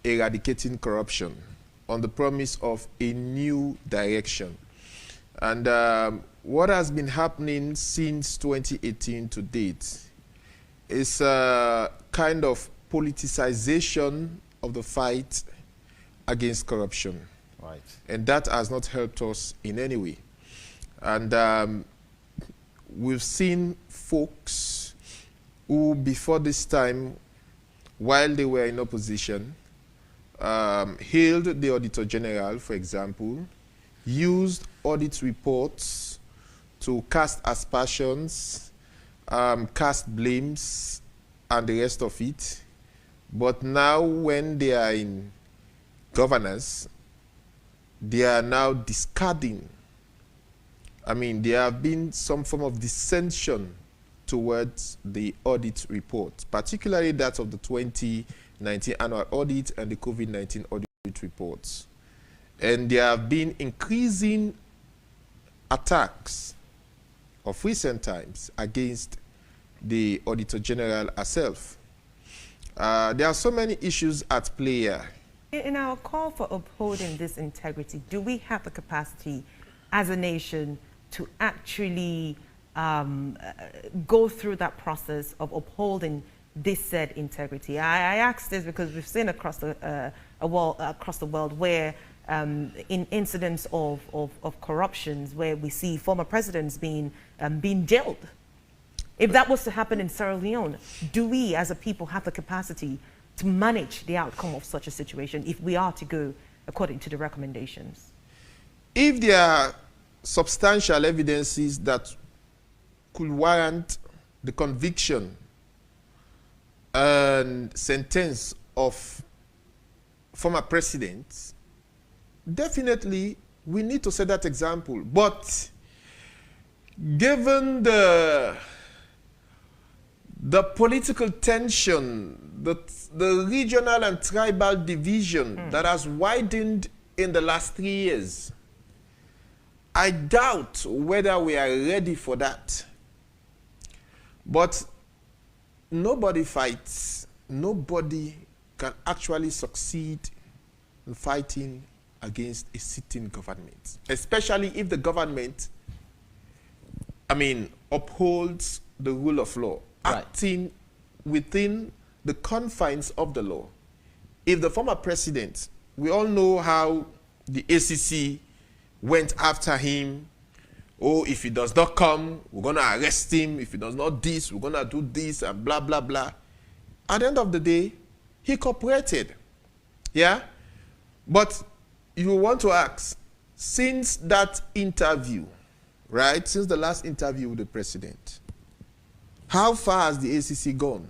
eradicating corruption, on the promise of a new direction. And what has been happening since 2018 to date is a kind of politicization of the fight against corruption. Right. And that has not helped us in any way. And we've seen folks who before this time, while they were in opposition, hailed the Auditor General, for example, used audit reports to cast aspersions, cast blames, and the rest of it. But now when they are in governance, they are now discarding. I mean, there have been some form of dissension towards the audit report, particularly that of the 2019 annual audit and the COVID-19 audit reports. And there have been increasing attacks of recent times against the Auditor General herself. There are so many issues at play here. In our call for upholding this integrity, do we have the capacity as a nation to actually go through that process of upholding this said integrity? I ask this because we've seen across the world where in incidents of corruptions where we see former presidents being jailed. If that was to happen in Sierra Leone, do we as a people have the capacity to manage the outcome of such a situation if we are to go according to the recommendations? If there are substantial evidences that could warrant the conviction and sentence of former presidents, definitely we need to set that example. But given the political tension, the regional and tribal division that has widened in the last 3 years, I doubt whether we are ready for that. But nobody fights. Nobody can actually succeed in fighting against a sitting government, especially if the government, upholds the rule of law, acting within the confines of the law. If the former president, we all know how the ACC went after him. Oh, if he does not come, we're going to arrest him. If he does not this, we're going to do this, and blah, blah, blah. At the end of the day, he cooperated. Yeah? But you want to ask, since that interview, right, since the last interview with the president, how far has the ACC gone?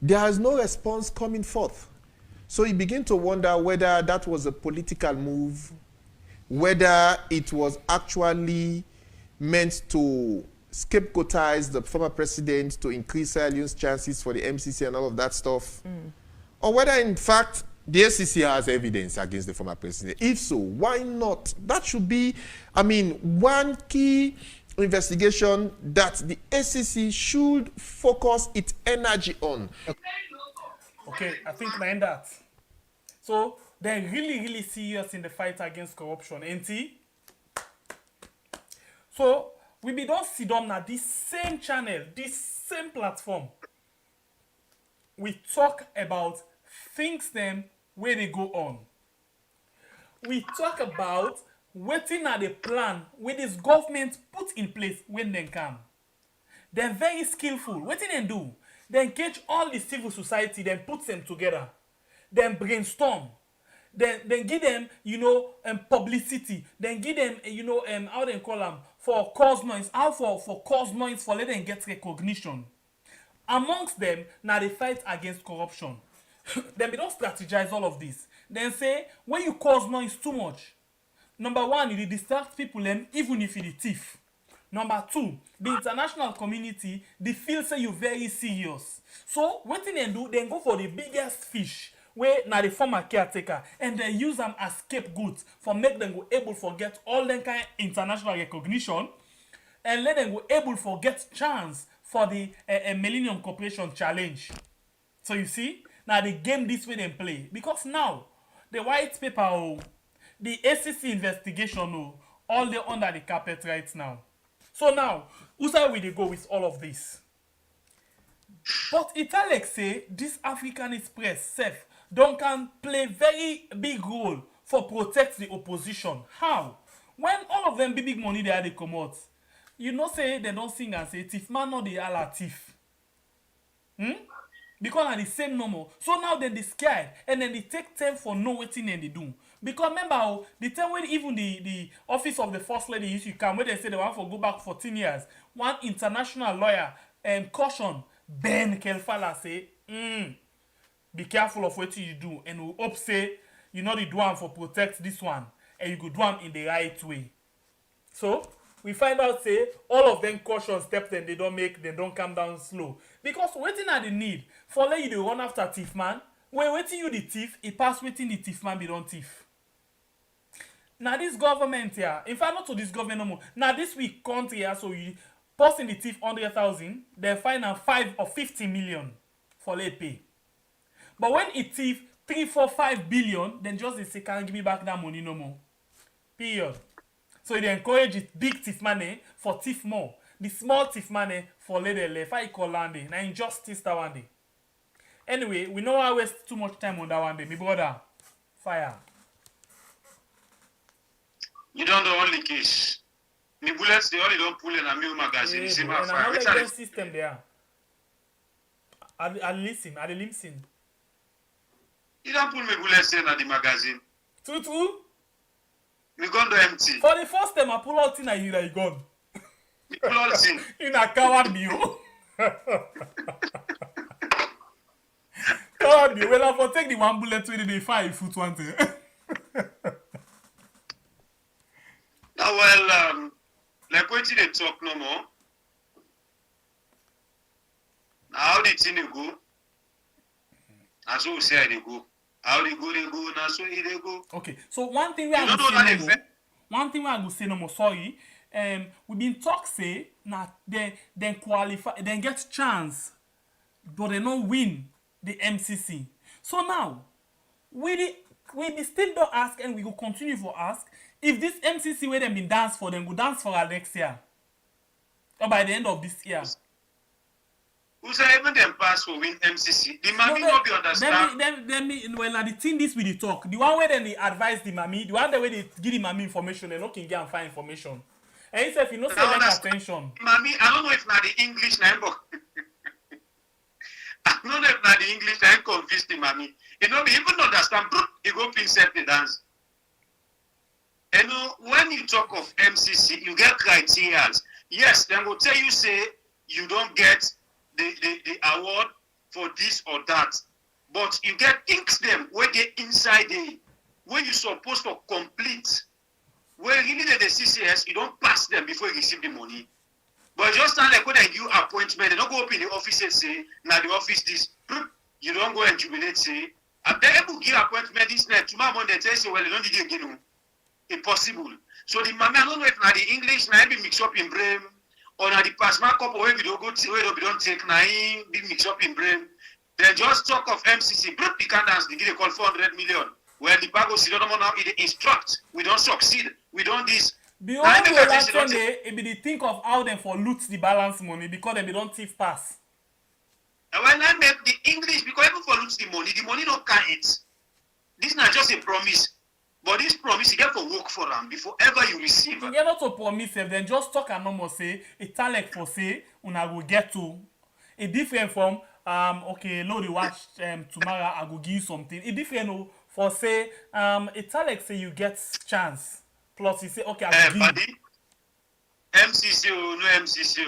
There is no response coming forth. So you begin to wonder whether that was a political move, whether it was actually meant to scapegoatize the former president to increase Sierra Leone's chances for the MCC and all of that stuff, or whether in fact the ACC has evidence against the former president. If so, why not? That should be, one key investigation that the ACC should focus its energy on. Okay, I think I end that. So they're really, really serious in the fight against corruption, ain't he? So we be don't sit down at this same channel, this same platform. We talk about things them where they go on. We talk about waiting at the plan where this government put in place when they come. They're very skillful. What do they do? They engage all the civil society, then put them together. Then brainstorm. Then give them, publicity. Then give them, how they call them, for cause noise. How for cause noise, for let them get recognition. Amongst them, now they fight against corruption. Then we don't strategize all of this. Then say, when you cause noise too much, number one, you distract people, even if you're the thief. Number two, the international community, they feel say you're very serious. So, what they do, they go for the biggest fish, where now the former caretaker, and they use them as scapegoats for make them go able to get all them kind of international recognition, and let them go able to get chance for the Millennium Corporation Challenge. So you see, now the game this way they play. Because now, the white paper, the ACC investigation, all they under the carpet right now. So now, who's will they go with all of this? But Italics say this African Express self can play very big role for protect the opposition. How? When all of them big money they come out, say they don't sing and say thief man not the ala thief. Because are the same number. So now then they scared and then they take time for no waiting and they do. Because remember, the time when even the office of the first lady used to come, where they say they want to go back 14 years, one international lawyer caution Ben Kelfala say, be careful of what you do, and we hope say you know the do one for protect this one, and you could do one in the right way. So we find out say all of them caution steps then they don't make, they don't come down slow. Because waiting at the need for let you to run after thief man, when waiting you the thief, it pass waiting the thief man be don't thief. Now this government here, in fact not to this government no more. Now this week country here, so you posting the thief 100,000, they find out 5 or 50 million for late pay. But when it thief 3, 4, 5 billion, then just they say can't give me back that money no more. Period. So they encourage it big thief money for thief more. The small thief money for later left. I call land. Now injustice that one day. Anyway, we know I waste too much time on that one day. My brother, fire. You don't know only case. The bullets they only don't pull in a new magazine. And another system there. I listen. You don't pull me bullets in at the magazine. True. Me gun do empty. For the first time I pull out in a year I gone. You pull out in. In a coward view. Coward view. Well, I for take the one bullet to the 5 foot one thing. Now, well, like what they talk no more. Now, how did thing go? As we say they go. How they go, now so they go. Okay, so one thing we have to say one thing I go say no more sorry. We been talk say na then qualify, then get chance, but they don't win the MCC. So now we be still don't ask, and we go continue for ask if this MCC where them been dance for, them go dance for our next year or by the end of this year. Who say even them pass for win MCC? The mommy not be understand. Then well, now the thing this with the talk, the one where then they advise the mommy, the one the way they give the mommy information, they not can get and find information. And he said, if you not say like attention. Mommy, I don't know if now the English now, but I don't know if now the English now confused the mommy. You know, they even understand. You go pin set the dance. You know, when you talk of MCC, you get criteria. Yes, then will tell you say you don't get the award for this or that, but you get things them where they inside the where you supposed to complete, where really the CCS you don't pass them before you receive the money. But just stand like when they give appointment, they don't go up in the office and say now the office this, you don't go and jubilate say I'm able to give appointment this night tomorrow morning. They tell you well they don't need it again. Impossible. So the mommy, I don't know if now the English now be mixed up in brain. Or na the past mark couple where we don't go to where we don't take na big mix up in brain. Then just talk of MCC. Group the candidats they give a call 400 million. Where the bago see don't know now it instruct. We don't succeed. We don't this. The only way last Sunday it be the think of how them for loot the balance money because they don't thief pass. And when I make the English because even for loot the money don't count it. This not just a promise. But this promise you get for work for them before ever you receive. You get not to promise them, then just talk and no more say a talent for say una go get to. A different from okay, Lord you watch tomorrow I go give you something. A different for say a talent say you get chance. Plus you say okay I go give you. MCC no MCC.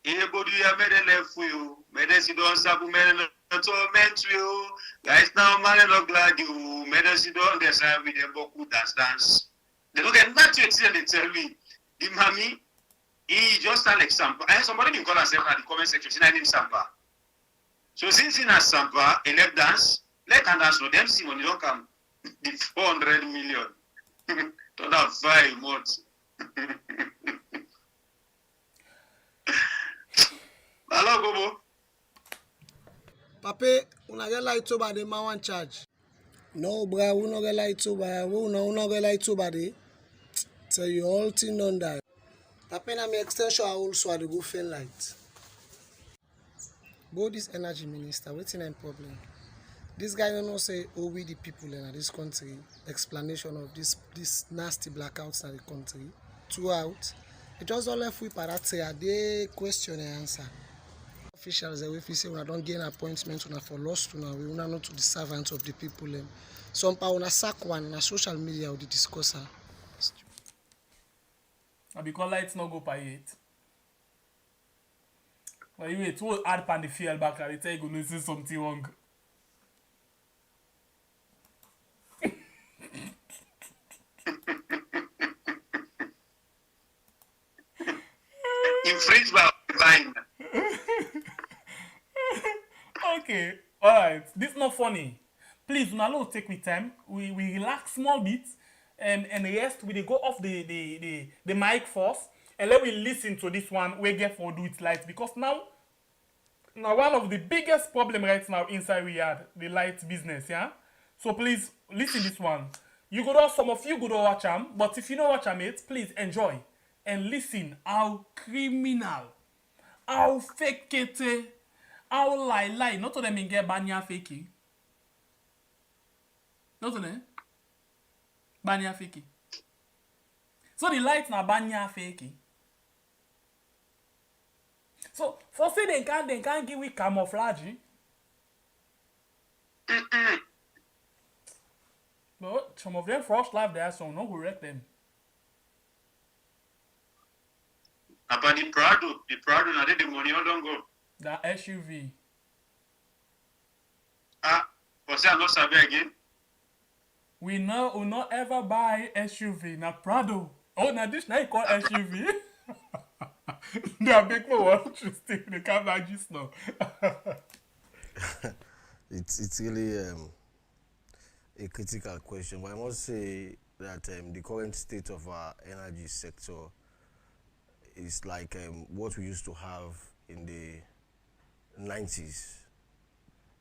Anybody you made a left for you. Medicine don't sabu men torment you. Guys now man not glad you. Medicine don't understand with them boku dance. They don't get nothing to they tell me. The mommy, he just an example. And somebody been call herself in the comment section. She name Sampa. So since in a Sampa, a left dance, let her dance no them see money don't come. The 400 million. Don't have 5 months. Hello, Bobo. Papa, una get like to body man one charge. No, bro, we no get like to body. We no get like to body. Tell you all thing on that. Papa, na me extension I also had to go fail light. But this energy minister, what's in problem? This guy don't know say oh we the people in this country. Explanation of this nasty blackouts in the country. Throughout, it just all left with that say they question and answer. Officials if we say we don't gain appointments we for lost we are not to the servants of the people. Some power na sack one na social media or the discusser. Because lights not go by it. Well, you wait, what hard pan the field back and tell you gonna say something wrong. Infringed by divine. Okay, alright. This not funny. Please, we now take with time. We relax small bit and rest. We go off the mic first and let we listen to this one. We get for do it light because now one of the biggest problem right now inside we had the light business. Yeah. So please listen this one. You go to some of you go to watch them, but if you don't watch them, please enjoy and listen how criminal, how fake it. How lie. Not to them in get banya fakey. Not to them. Banya fakey. So the lights na banya fakey. So for say they can't give we camouflage. But some of them first life there, so no go wreck them. About the Prado na the money all don't go. The SUV. Was that not sabi again? We will not ever buy SUV. Na Prado. Oh, now this now you call SUV. They are big for what interesting. They can't buy this now. It's really a critical question, but I must say that the current state of our energy sector is like what we used to have in the 90s,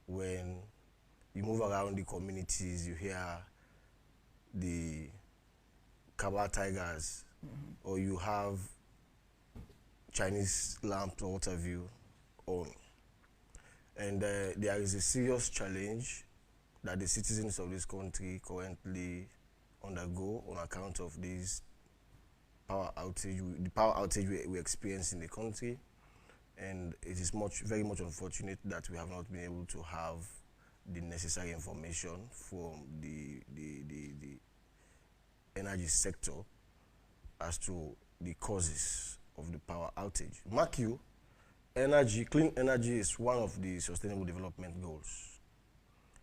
when you move around the communities, you hear the Kaba Tigers, or you have Chinese lamps or what have you on. And there is a serious challenge that the citizens of this country currently undergo on account of this power outage, the power outage we experience in the country. And it is very much unfortunate that we have not been able to have the necessary information from the energy sector as to the causes of the power outage. Mark you, clean energy is one of the sustainable development goals,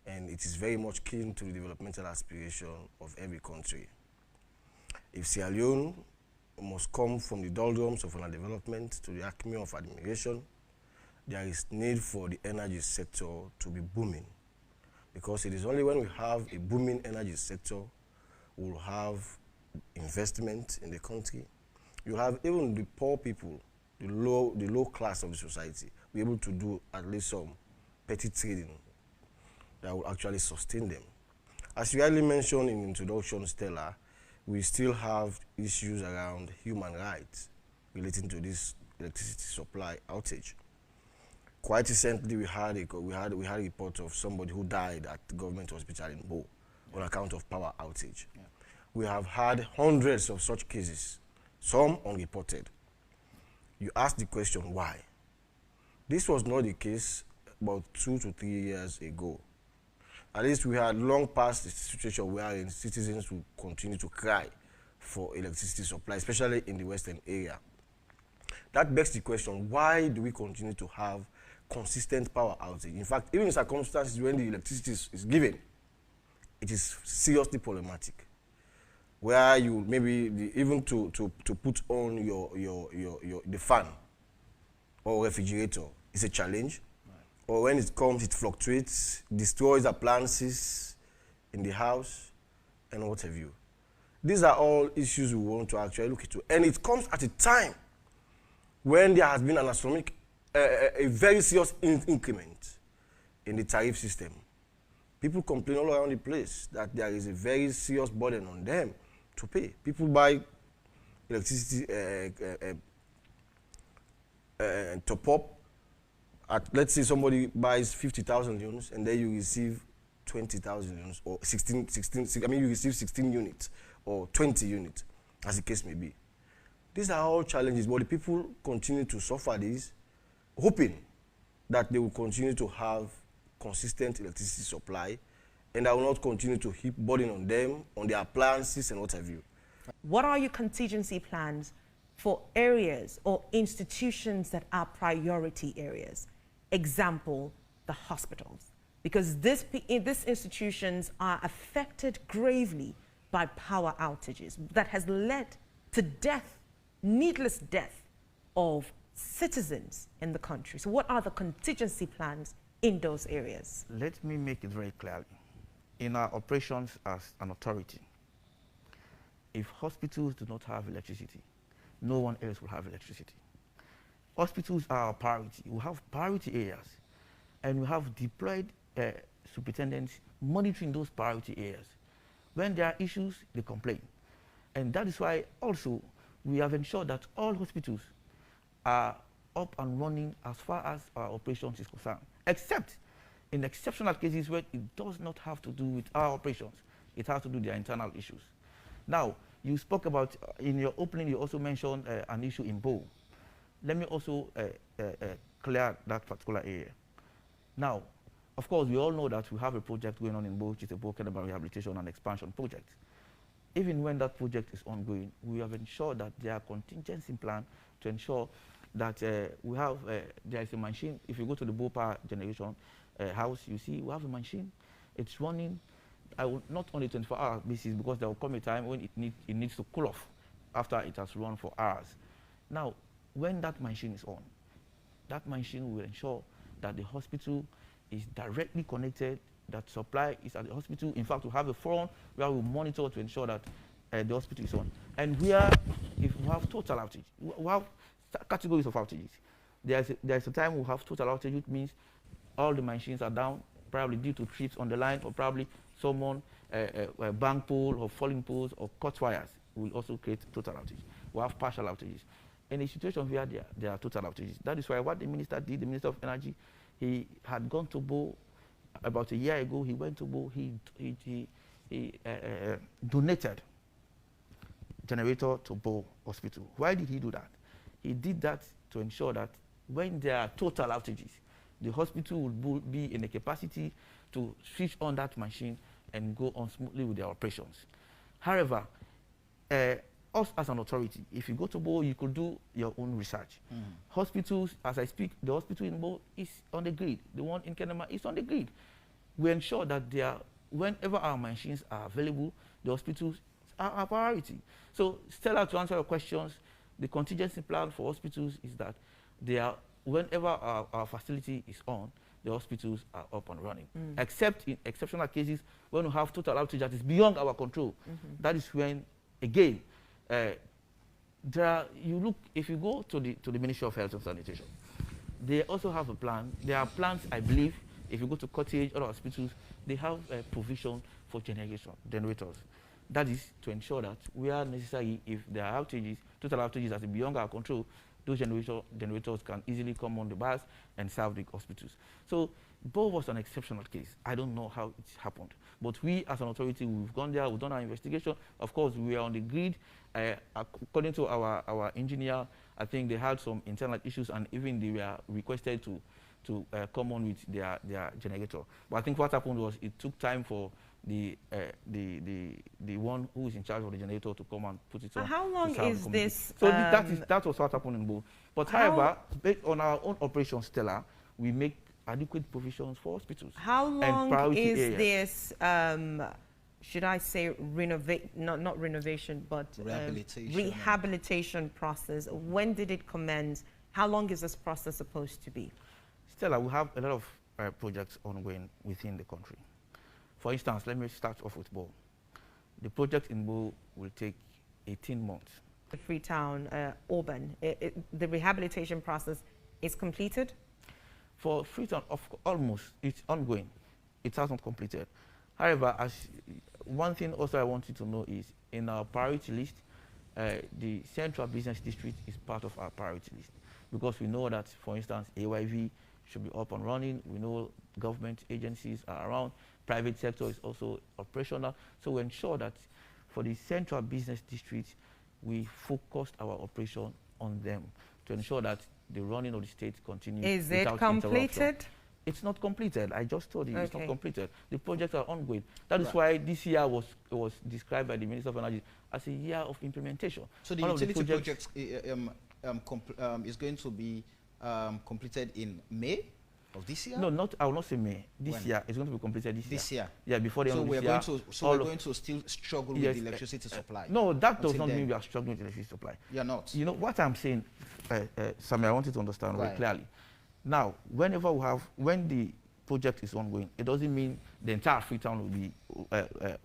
and it is very much keen to the developmental aspiration of every country. If Sierra Leone must come from the doldrums of underdevelopment to the acme of admiration, there is need for the energy sector to be booming, because it is only when we have a booming energy sector we will have investment in the country. You have even the poor people, the low class of the society, be able to do at least some petty trading that will actually sustain them. As you rightly mentioned in introduction, Stella, we still have issues around human rights relating to this electricity supply outage. Quite recently, we had a report of somebody who died at the government hospital in Bo on account of power outage. Yeah. We have had hundreds of such cases, some unreported. You ask the question, why? This was not the case about 2 to 3 years ago. At least we had long past the situation where citizens will continue to cry for electricity supply, especially in the western area. That begs the question, why do we continue to have consistent power outage? In fact, even in circumstances when the electricity is given, it is seriously problematic. Where you maybe even to put on the fan or refrigerator is a challenge. Right. Or when it comes, it fluctuates, destroys appliances in the house, and what have you. These are all issues we want to actually look into. And it comes at a time when there has been an astronomical, a very serious increment in the tariff system. People complain all around the place that there is a very serious burden on them to pay. People buy electricity top up at, let's say somebody buys 50,000 units and then you receive 20,000 units or 16, I mean you receive 16 units or 20 units, as the case may be. These are all challenges, but the people continue to suffer these, hoping that they will continue to have consistent electricity supply, and I will not continue to heap burden on them, on their appliances and what have you. What are your contingency plans for areas or institutions that are priority areas? Example, the hospitals. Because these institutions are affected gravely by power outages that has led to death, needless death of citizens in the country. So what are the contingency plans in those areas? Let me make it very clearly. In our operations as an authority, if hospitals do not have electricity, no one else will have electricity. Hospitals are our priority. We have priority areas, and we have deployed superintendents monitoring those priority areas. When there are issues, they complain. And that is why also we have ensured that all hospitals are up and running as far as our operations is concerned, except in exceptional cases where it does not have to do with our operations. It has to do with their internal issues. Now, you spoke about, in your opening, you also mentioned an issue in Bo. Let me also clear that particular area. Now, of course, we all know that we have a project going on in Bo, which is a Bo Keneba Rehabilitation and Expansion Project. Even when that project is ongoing, we have ensured that there are contingency plans to ensure that we have, there is a machine. If you go to the Bo Power Generation house, you see we have a machine. It's running not only 24-hour basis, because there will come a time when it needs to cool off after it has run for hours. Now, when that machine is on, that machine will ensure that the hospital is directly connected that supply is at the hospital. In fact, we have a forum where we monitor to ensure that the hospital is on. And where, if we have total outage, we have categories of outages. There's a time we have total outage, which means all the machines are down, probably due to trips on the line, or probably someone, a bank pole or falling poles or cut wires will also create total outage. We have partial outages. In a situation where there are total outages, that is why what the minister did, the Minister of Energy, he had gone to Bo about a year ago. He went to Bo, he donated generator to Bo Hospital. Why did he do that? He did that to ensure that when there are total outages, the hospital will be in a capacity to switch on that machine and go on smoothly with their operations. However, us as an authority, if you go to Bo, you could do your own research. Hospitals, as I speak, the hospital in Bo is on the grid. The one in Kenema is on the grid. We ensure that whenever our machines are available, the hospitals are our priority. So, Stella, to answer your questions, the contingency plan for hospitals is that whenever our facility is on, the hospitals are up and running. Except in exceptional cases when we have total outage that is beyond our control. That is when, again, if you go to the Ministry of Health and Sanitation, they also have a plan. There are plans, I believe, if you go to Cottage or hospitals, they have a provision for generators. That is to ensure that where necessary, if there are outages, total outages that are beyond our control, those generators can easily come on the bus and serve the hospitals. So Bo was an exceptional case. I don't know how it happened. But we as an authority, we've gone there, we've done our investigation. Of course, we are on the grid. According to our engineer, I think they had some internal issues, and even they were requested to come on with their generator. But I think what happened was it took time for the one who is in charge of the generator to come and put it on. How long is this? So that was what happened in Bo. But however, based on our own operation, Stella, we make adequate provisions for hospitals. How long is this, should I say, not renovation, but rehabilitation process? When did it commence? How long is this process supposed to be? Stella, we have a lot of projects ongoing within the country. For instance, let me start off with Bo. The project in Bo will take 18 months. Freetown, Auburn, the rehabilitation process is completed? For Freetown, almost, it's ongoing. It hasn't completed. However, one thing also I want you to know is, in our priority list, the Central Business District is part of our priority list, because we know that, for instance, AYV should be up and running. We know government agencies are around. Private sector is also operational. So we ensure that for the Central Business District, we focused our operation on them to ensure that the running of the state continues. Is it completed? It's not completed. I just told you, it's not completed. The projects are ongoing. That is why this year was described by the Minister of Energy as a year of implementation. So the utility project is going to be completed in May of this year? No, I will not say May. This year. It's going to be completed this year. Yeah, before the end of this year. So we're going to still struggle with the electricity supply? No, that does not mean we are struggling with electricity supply. You're not? You know, what I'm saying, Sammy, I want you to understand very clearly. Now, when the project is ongoing, it doesn't mean the entire Freetown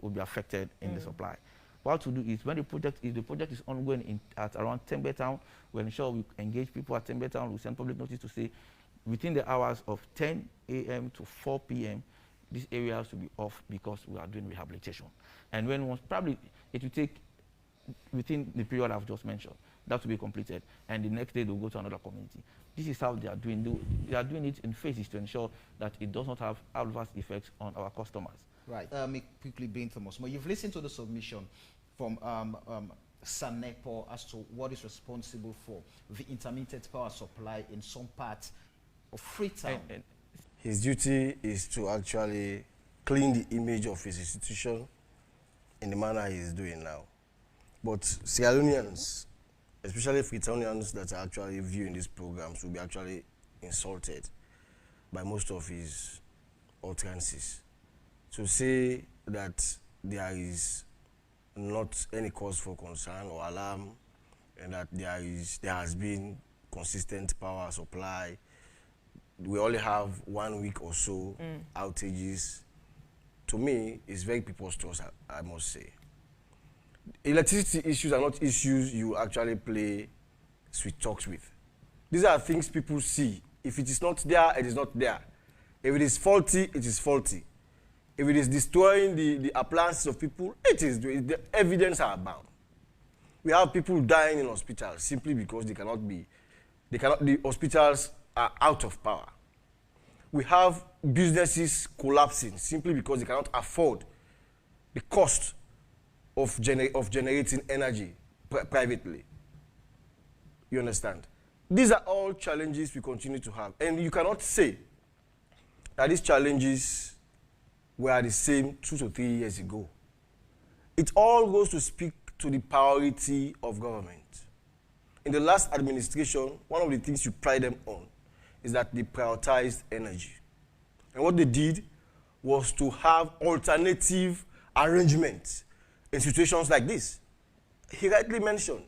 will be affected in the supply. What to do is, when the project is ongoing at around Tembe Town, we'll ensure we engage people at Tembe Town. We send public notice to say, within the hours of 10 a.m. to 4 p.m., these areas will be off because we are doing rehabilitation. And probably it will take within the period I've just mentioned, that will be completed. And the next day they'll go to another community. This is how they are doing. They are doing it in phases to ensure that it does not have adverse effects on our customers. Right. Me quickly being Thomas. You've listened to the submission from Sanepo as to what is responsible for the intermittent power supply in some parts of Freetown. His duty is to actually clean the image of his institution in the manner he is doing now. But Sierra Leoneans, especially Freetownians that are actually viewing these programs, will be actually insulted by most of his utterances. To say that there is not any cause for concern or alarm, and that there has been consistent power supply. We only have 1 week or so outages to me, is very preposterous, I must say. Electricity issues are not issues you actually play sweet talks with. These are things people see. If it is not there, it is not there. If it is faulty, it is faulty. If it is destroying the appliances of people, it is. The evidence are abound. We have people dying in hospitals simply because the hospitals are out of power. We have businesses collapsing simply because they cannot afford the cost of generating energy privately. You understand? These are all challenges we continue to have. And you cannot say that these challenges were the same 2 to 3 years ago. It all goes to speak to the priority of government. In the last administration, one of the things you pride them on is that they prioritized energy. And what they did was to have alternative arrangements in situations like this. He rightly mentioned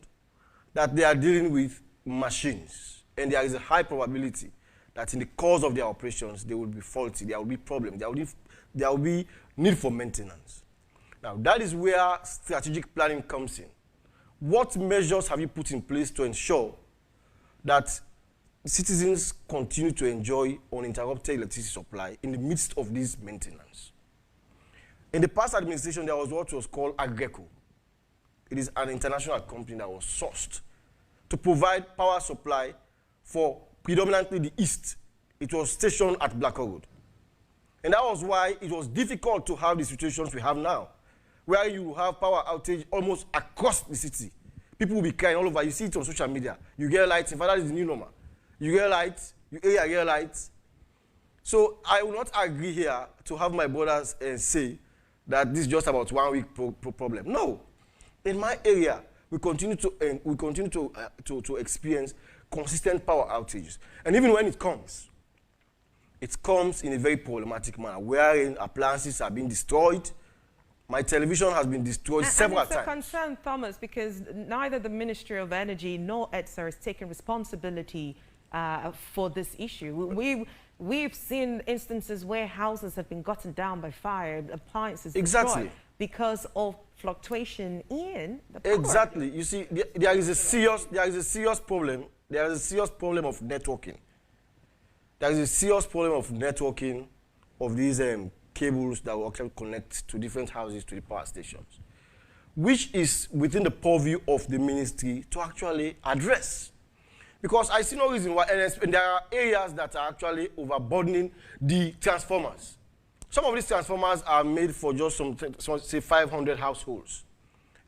that they are dealing with machines, and there is a high probability that in the course of their operations, they will be faulty, there will be problems, there will be need for maintenance. Now, that is where strategic planning comes in. What measures have you put in place to ensure that citizens continue to enjoy uninterrupted electricity supply in the midst of this maintenance? In the past administration, there was what was called Agreco. It is an international company that was sourced to provide power supply for predominantly the East. It was stationed at Blackout Road. And that was why it was difficult to have the situations we have now, where you have power outage almost across the city. People will be crying all over. You see it on social media. You get lights. In fact, that is the new normal. You get lights. You get lights. So I will not agree here to have my brothers say that this is just about 1 week problem. No. In my area, we continue to experience consistent power outages. And even when it comes in a very problematic manner, wherein appliances are being destroyed. My television has been destroyed several times. It's a concern, Thomas, because neither the Ministry of Energy nor ETSA has taken responsibility for this issue. We've seen instances where houses have been gotten down by fire, appliances destroyed because of fluctuation in the power. Exactly. You see, there is a serious problem. There is a serious problem of networking. There is a serious problem of networking of these cables that will actually connect to different houses to the power stations, which is within the purview of the ministry to actually address. Because I see no reason why, and there are areas that are actually overburdening the transformers. Some of these transformers are made for just say 500 households.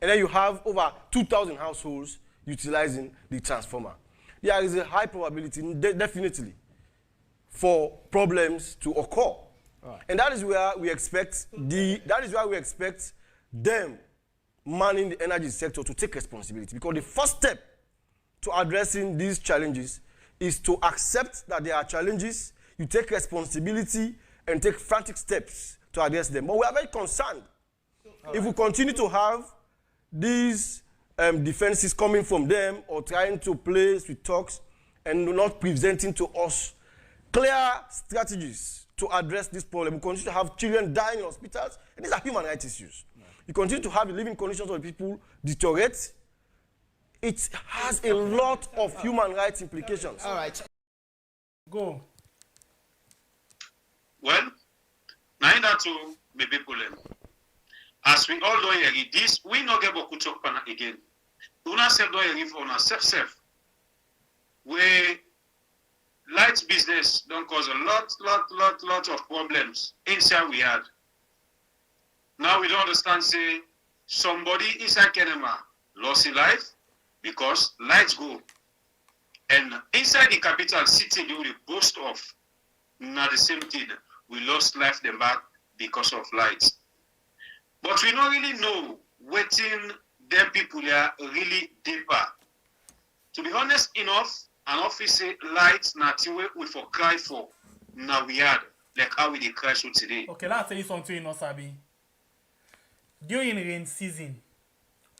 And then you have over 2,000 households utilizing the transformer. There is a high probability, definitely, for problems to occur. Right. And that is where we expect them manning the energy sector to take responsibility. Because the first step to addressing these challenges is to accept that there are challenges, you take responsibility and take frantic steps to address them. But we are very concerned if we continue to have these defenses coming from them or trying to play with talks and not presenting to us clear strategies to address this problem. We continue to have children dying in hospitals, and these are human rights issues. You continue to have the living conditions of the people deteriorate. It has a lot of human rights implications. All right. Go. Well, now that to me people, as we all know here, this we not get beaucoup talk again. Una self do here for una self. Where light business don't cause a lot of problems inside we had. Now we don't understand, say, somebody inside Kenema lost his life because lights go. And inside the capital city, they will boast of not the same thing. We lost life them back because of lights. But we don't really know waiting them people are really deeper. To be honest enough, an officer lights nothing we for cry for. Now we had like how we did cry so today. Okay, let's tell you something you know, Sabi. During rain season,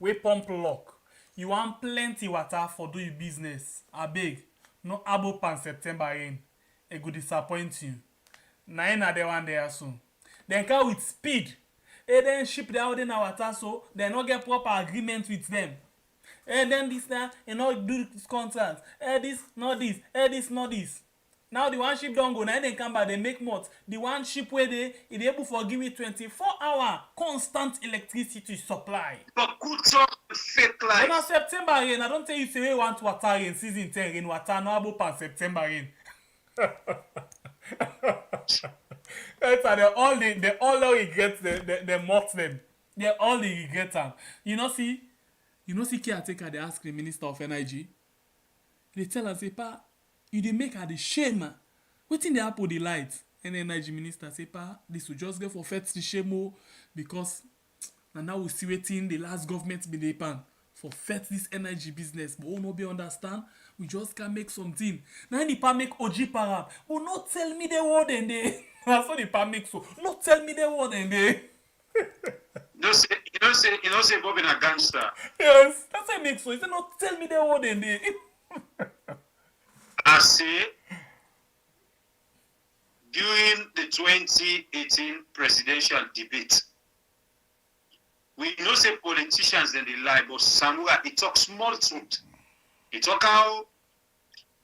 we pump lock. You want plenty water for do your business. I beg, no abo pan September rain. It could disappoint you. Now the one there soon. Then come with speed. And then ship the out in our water so they not get proper agreement with them. And then this now, you know, do this contract. This, not this. This, not this. Now the one ship don't go. Now they come back, they make more. The one ship where they able to give it 24-hour constant electricity supply. But good talk, fake life. When September rain, I don't tell you say we want water rain, season 10 rain, water no about pan September rain. That's how they all regret they mock them. They all regret them. You know see caretaker they ask the Minister of Energy. They tell us say pa you dey make her the shame. Wetin dey happen the light? And the Energy Minister say pa this will just go for fet the shame because now we see wetin the last government be dey pan for fet this energy business. But we no be understand. We just can make something. Now the pa make OG Parab. But not tell me the word and they. That's what the pa make so. Not tell me the word and they. You know say Bob in a gangster. Yes, that's what it makes so. He said not tell me the word and they. I say during the 2018 presidential debate, we know say politicians then they lie, but Samuel he talk small truth. He talk how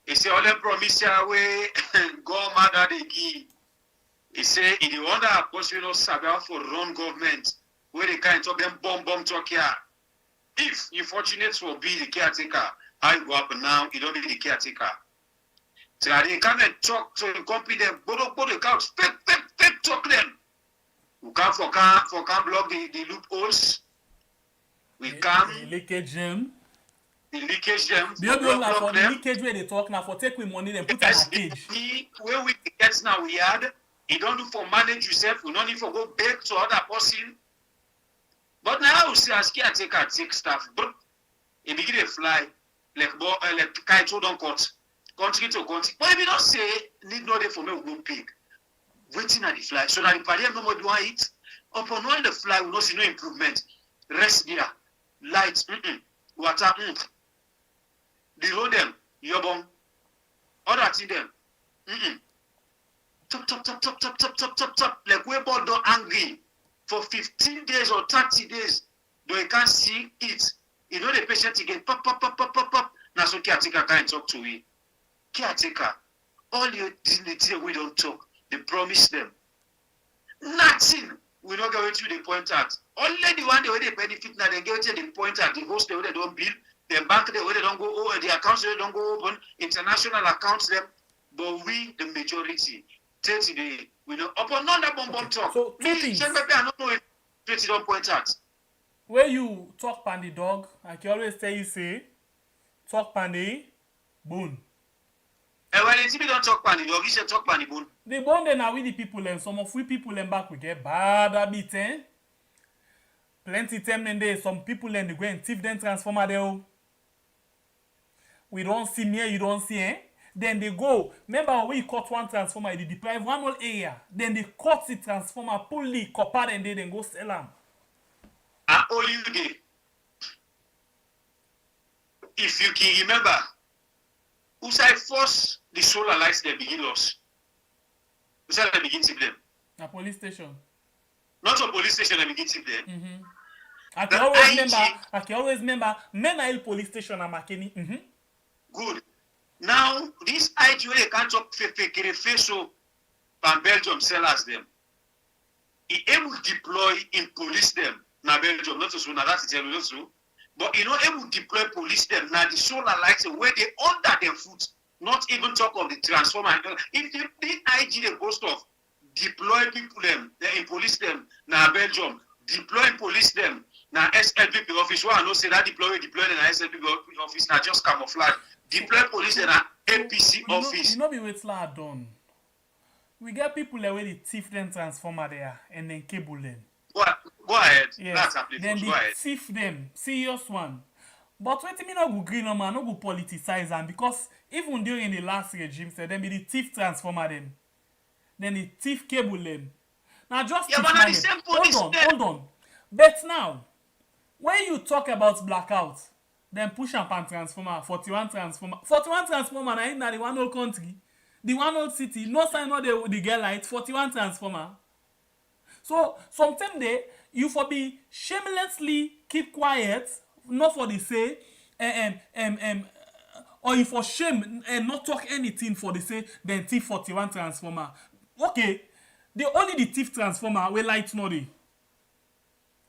he say all them promise way go mother they give. He say in the wonder approach you know sabi for run government where they kind talk them bomb talk here. If you fortunate for be the caretaker, how you go up now, you don't be the caretaker. So they come and talk to the company them, bodo couch, fake talk them. We come for block the loopholes. We come the leakage them. The leakage them. The other one for the leakage where they talk now for take with money then put in a cage. Where we get now we had, you don't do for manage yourself, we don't need for go beg to other person. But now we see as caretaker take stuff, but it begin to fly like kite don't cut. Country to country. But if you don't say need no day for me we go pig. Waiting at the fly. So that the party no more do it. Upon all the fly we don't see no improvement. Rest there. Lights, water, The road them, yobong. Other thing them. Top. Like we both don't angry. For 15 days or 30 days, though you can't see it. You know the patient again, pop. Now so caretaker can't talk to you. Caretaker, all you did we don't talk. They promise them. Nothing. We not go to the point at. Only the one the way they benefit now, they get to the point at the host the way they don't bill, the bank the way they don't go over, the accounts they don't go open, international accounts them. But we, the majority, 30 days, we know upon none that bomb talk. So two things. I don't know if 20 don't point at. Where you talk pan the dog, I can always tell you say, talk pan the bone. And when the don't talk pan the dog, he said talk pan the bone. The bone then are with the people and some of we people and back we get bad a bit, eh? Plenty time then there some people and they go and thief them transformer there. We don't see me, you don't see, eh? Then they go. Remember when you cut one transformer, they deprive one whole area. Then they cut the transformer, pull the copper, and they then go sell them. And only you day. If you can remember, who say force the solar lights they begin loss? Who say they begin tip them? A police station. Not a police station they begin tip them. I can always remember, Menail police station and Makeni. Good. Now, this IG they can't talk fake so from Belgium sellers them. He able to deploy in police them na Belgium, not so now that's tell you so. But you know able to deploy police them now the solar lights where they under their foot, not even talk of the transformer. If the IG they boast of deploy people them, they in police them na Belgium, deploy police them na SLPP office. Why I know say that deploy in a SLPP office na just camouflage. Deploy police in an APC office. You know be what's like done. We get people that where they thief them transformer there and then cable them. Go ahead. Yes. That's happening. Then they go ahead. thief them. Serious one. But wait me not go green no man, not go politicize them because even during the last regime, said them be the thief transformer them. Then the thief cable them. Now just hold on. But now, when you talk about blackout, then push up and transformer, 41 transformer. 41 transformer na in the one whole country. The one whole city. No sign no they get light, 41 transformer. So sometimes they you for be shamelessly keep quiet, not for the say, or you for shame and not talk anything for the say, then thief 41 transformer. Okay, only the thief transformer will light no dey.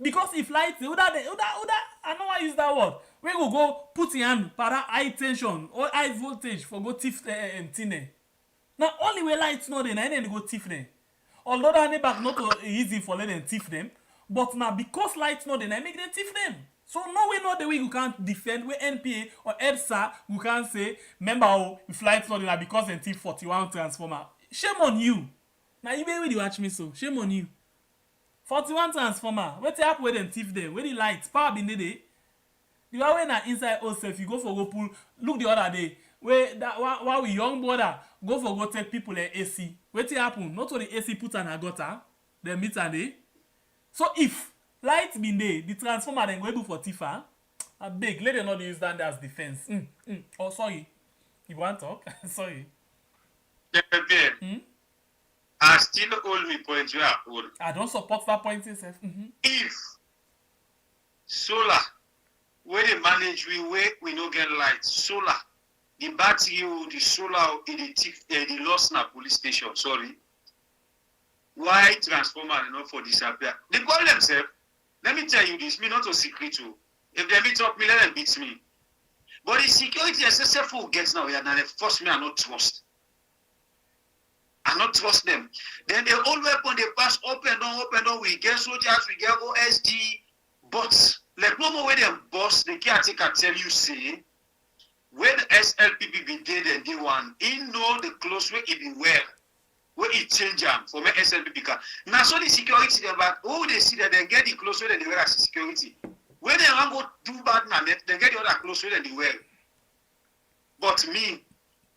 Because if light, I know I use that word. We will go put in hand para high tension or high voltage for go thief thing. Now only way light no dey, na then go thief them. Although that back not easy for let them thief them, but now because light no dey, na make them thief them. So no way not the way you can't defend where NPA or EBSA you can't say, remember if light no dey na because them thief 41 transformer. Shame on you. Now you be watch me so. Shame on you. 41 transformer. What happen with them thief them? Where the lights? Power been there. The one when na inside yourself, you go for go pull. Look the other day. Where that while we young brother go for go take people in AC. What happen? Not only AC put an gutter, then meet and day. So if light been there, the transformer then go do for Tifa. I beg, let them not use that as defense. Oh sorry. You want to talk? Sorry. I still hold me point you are hold. I don't support that point itself. If solar, where they manage we no get light, solar, the battery, the solar, the lost na police station, sorry. Why transformer enough for disappear? They call themselves, let me tell you this, me not a secret too. If they meet up me, let them beat me. But the security SSF gets now, and they force me and not trust. I not trust them. Then the old weapon they pass up and down. We get soldiers, we get OSD, but like no more where them boss, the caretaker tell you say, when SLPP be dead and day one, he know the clothes where he be wear, where he change them for my SLPP car. Now so the security they back, they see that they get the clothes where they wear as security. When they want go do bad now, they get the other clothes where they wear. But me,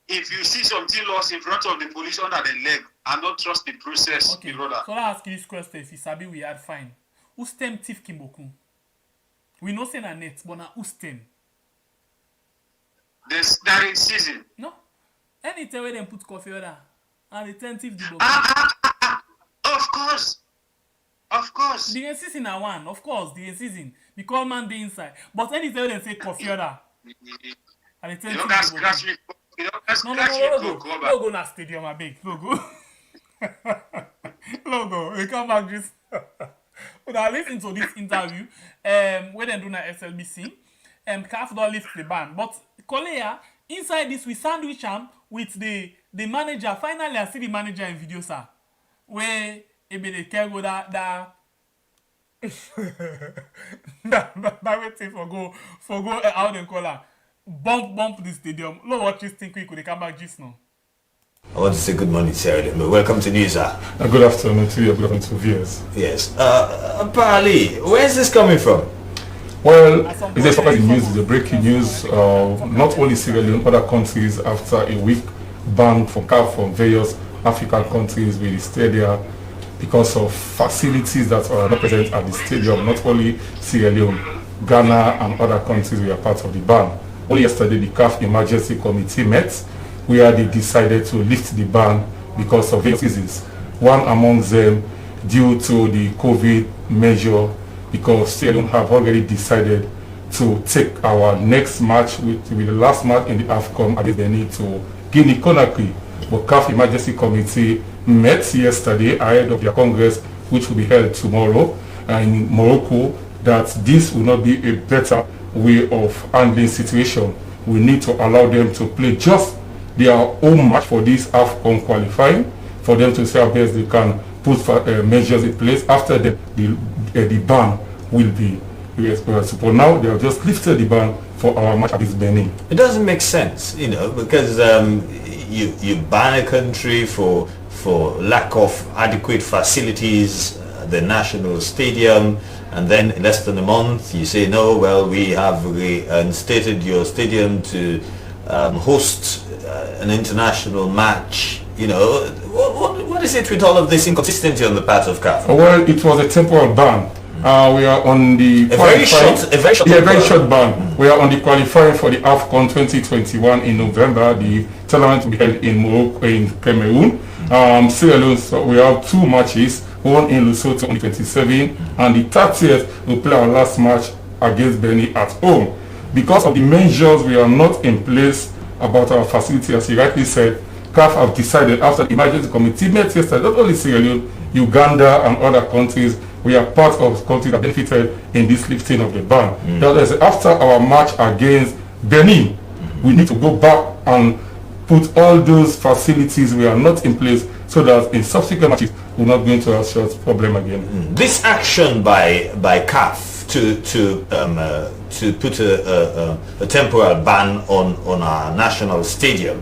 if you see something lost in front of the police under the leg, I don't trust the process, okay, brother. So I ask you this question, if you sabi we had fine. Who stem thief Kimboku? We know say na net, but na who stem? They're in season. No. Anytime where them put coffee order and the ten thief the Of course. Of course. The season na one, of course, the season. Because man dey inside. But anytime they say coffee order and the ten thief the scratch me. No go na stadium, I beg. Logo. We come back this. Now listen to this interview. When they do na SLBC, CAF don't lift the ban. But Kolea, inside this we sandwich him with the manager. Finally, I see the manager in video, sir. Where they can go that waiting for go out and color. Bump the stadium. Look what you think we could come back just now. I want to say good morning, Sierra Leone. Welcome to news, sir. Good afternoon to you, good afternoon to viewers. Yes. Apparently, where is this coming from? Well, it's a surprising news, it's a breaking news. Not only Sierra Leone, other countries after a week ban from CAF from various African countries with the stadium because of facilities that are not present at the stadium. Not only Sierra Leone, Ghana and other countries were part of the ban. Only yesterday, the CAF Emergency Committee met where they decided to lift the ban because of various reasons. One among them due to the COVID measure, because Sierra Leone have already decided to take our next match with the last match in the AFCON at Benin to Guinea-Conakry. But CAF Emergency Committee met yesterday ahead of their Congress, which will be held tomorrow in Morocco, that this will not be a better way of handling situation. We need to allow them to play just their own match for this AFCON qualifying, for them to see how best they can put measures in place. After the ban will be experienced. For now, they have just lifted the ban for our match against Benin. It doesn't make sense, because you ban a country for lack of adequate facilities, the national stadium, and then in less than a month you say, no, well, we have reinstated your stadium to host an international match. What is it with all of this inconsistency on the part of CAF? Well, it was a temporal ban. We are on the very short ban. We are on the qualifying for the AFCON 2021 in November. The tournament will be held in Morocco, in Cameroon. Sierra Leone, so we have two matches one in Lesotho on the 27th, and the 30th we'll play our last match against Benin at home. Because of the measures we are not in place about our facility, as you rightly said, CAF have decided after the emergency committee met yesterday, not only Sierra Leone, Uganda and other countries, we are part of countries that benefited in this lifting of the ban. That is, after our match against Benin, we need to go back and put all those facilities we are not in place so that in subsequent matches we're not going to have such problem again. This action by CAF to put a temporal ban on our national stadium,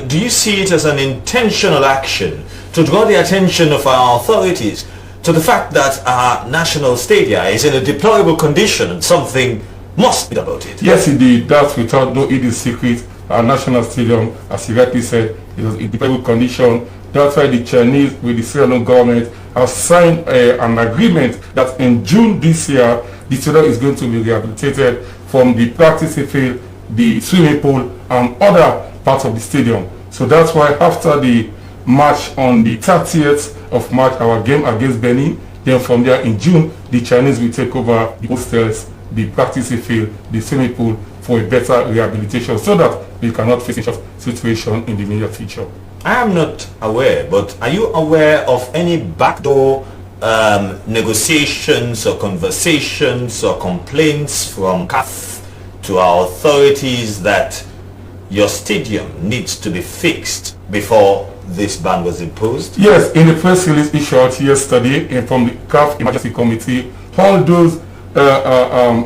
do you see it as an intentional action to draw the attention of our authorities to the fact that our national stadium is in a deplorable condition and something must be done about it? Yes, indeed. That's without no it is secret. Our national stadium, as you rightly said, is in deplorable condition. That's why the Chinese with the Sierra Leone government have signed an agreement that in June this year, the stadium is going to be rehabilitated from the practice field, the swimming pool, and other parts of the stadium. So that's why after the match on the 30th of March, our game against Benin, then from there in June, the Chinese will take over the hostels, the practice field, the swimming pool for a better rehabilitation so that we cannot face such situation in the near future. I am not aware, but are you aware of any backdoor negotiations or conversations or complaints from CAF to our authorities that your stadium needs to be fixed before this ban was imposed? Yes, in the press release issued yesterday from the CAF Emergency Committee, all those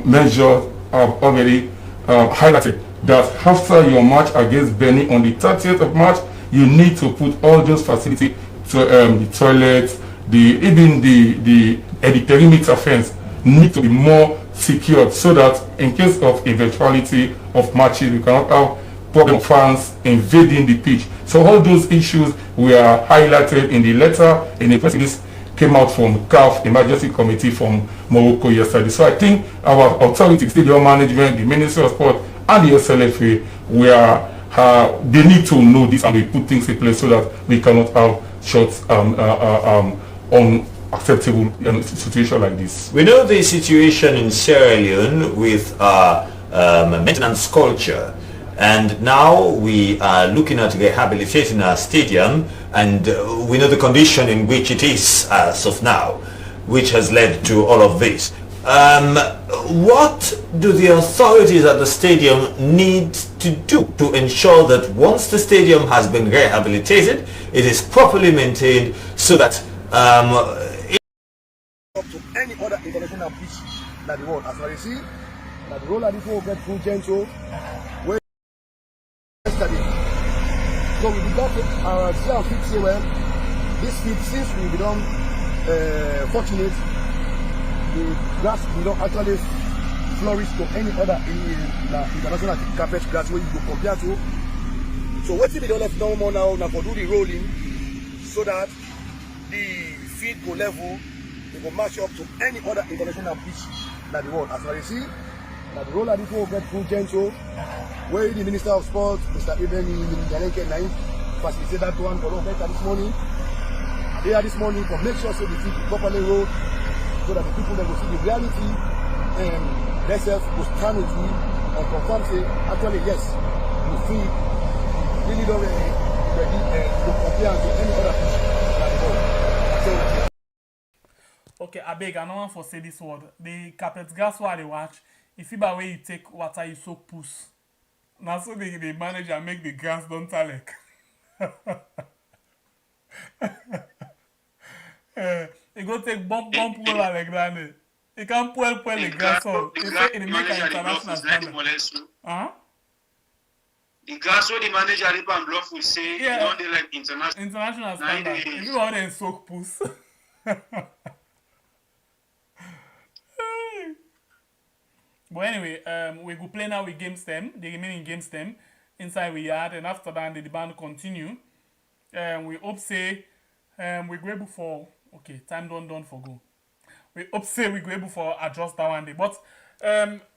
measures have already highlighted that after your match against Benin on the 30th of March, you need to put all those facilities, to the toilets, even the perimeter fence need to be more secured so that in case of eventuality of matches, we cannot have problem fans invading the pitch. So all those issues were highlighted in the letter in the press release came out from CAF Emergency Committee from Morocco yesterday. So I think our authority, stadium management, the Ministry of Sport and the SLFA, they need to know this and we put things in place so that we cannot have short unacceptable situation like this. We know the situation in Sierra Leone with maintenance culture, and now we are looking at rehabilitating our stadium, and we know the condition in which it is as of now, which has led to all of this. What do the authorities at the stadium need to do to ensure that once the stadium has been rehabilitated, it is properly maintained so that up to any other international pitch that the world, as I see, that the role of the people get through gentle, where yesterday. So we did that see our feet say, well, this field, since we become fortunate, the grass will not actually flourish to any other international carpet grass where you go compare to. So what if we don't have no more now for do the rolling so that the feed go level, they go match up to any other international pitch that the world. As I see, that the roller people get through gentle, where the Minister of Sport, Mr. Ibrahim Janeke facilitated that one for better this morning. They are this morning to make sure so the feed is properly rolled, so that the people that will see the reality and themselves will stand with you and confirm say actually yes, you feel really don't ready to compare to any other fish that the world. Okay, I beg, I don't want to say this word. The carpet grass while they watch, if you by way you take water, you soak puss. Now so they manage and make the grass don't talek. You go take bump pull like that. You can't pull the grass all. They say it make an international standard. Huh? The grass where the manager and bluff will say, yeah, you know, they like international standard. If you want to soak puss. But anyway, we go play now with game stem, the remaining game stem inside we yard, and after that the band continue. We hope say we go able for okay, time done for go. We hope say we go able for adjust that one day. But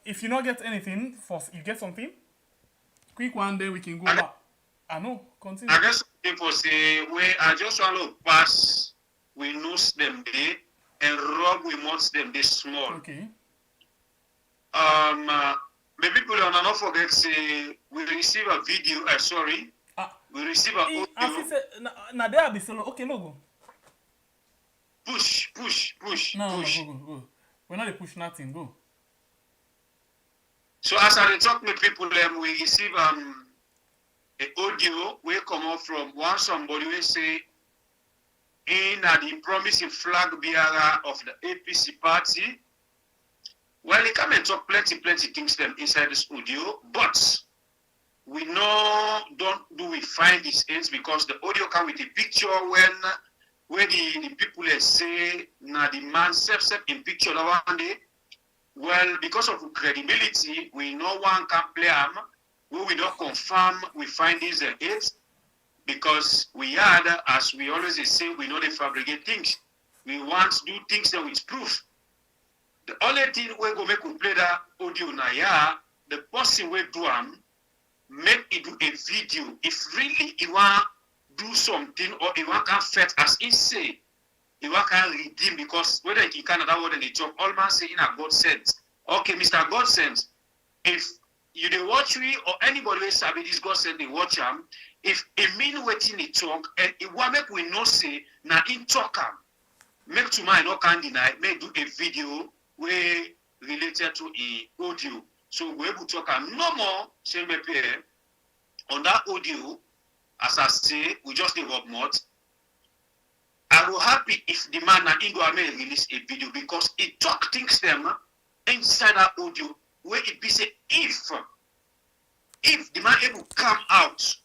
if you not get anything, first you get something, quick one day we can go back. I know, continue. I guess something for say where I just want to pass we knows them there, and rob we wants them they small. Okay. Maybe people are not forget say we receive a video. Sorry, we receive a audio. As he said, now there be solo. Okay, no go. Push. No, go. We're not a push nothing. Go. So as I talk with people, we receive an audio we come out from one somebody we say in the promising flag bearer of the APC party. Well, they come and talk plenty things them inside this audio, but we don't find these ends because the audio come with a picture where the people say na the man self in picture that one day. Well, because of credibility, we know one can play them. We don't confirm we find these ends because we had, as we always say, we know they fabricate things. We want to do things that with proof. The only thing we go make we play that audio now, yeah, the person we do make it do a video. If really you want do something or you want can fet as he say, you want can redeem because whether in Canada or in the job, all man say in a God sense. Okay, Mr. God sense. If you dey watch me or anybody wey sabi this God sense dey watch him, if a mean waiting he talk and it want make we know say na in talk am, make tomorrow no can deny, may do a video we related to a audio. So we able to talk no more same pair on that audio. As I say, we just give up more. I will happy if the man and Ingo may release a video because it talk things them inside that audio where it be say if the man able come out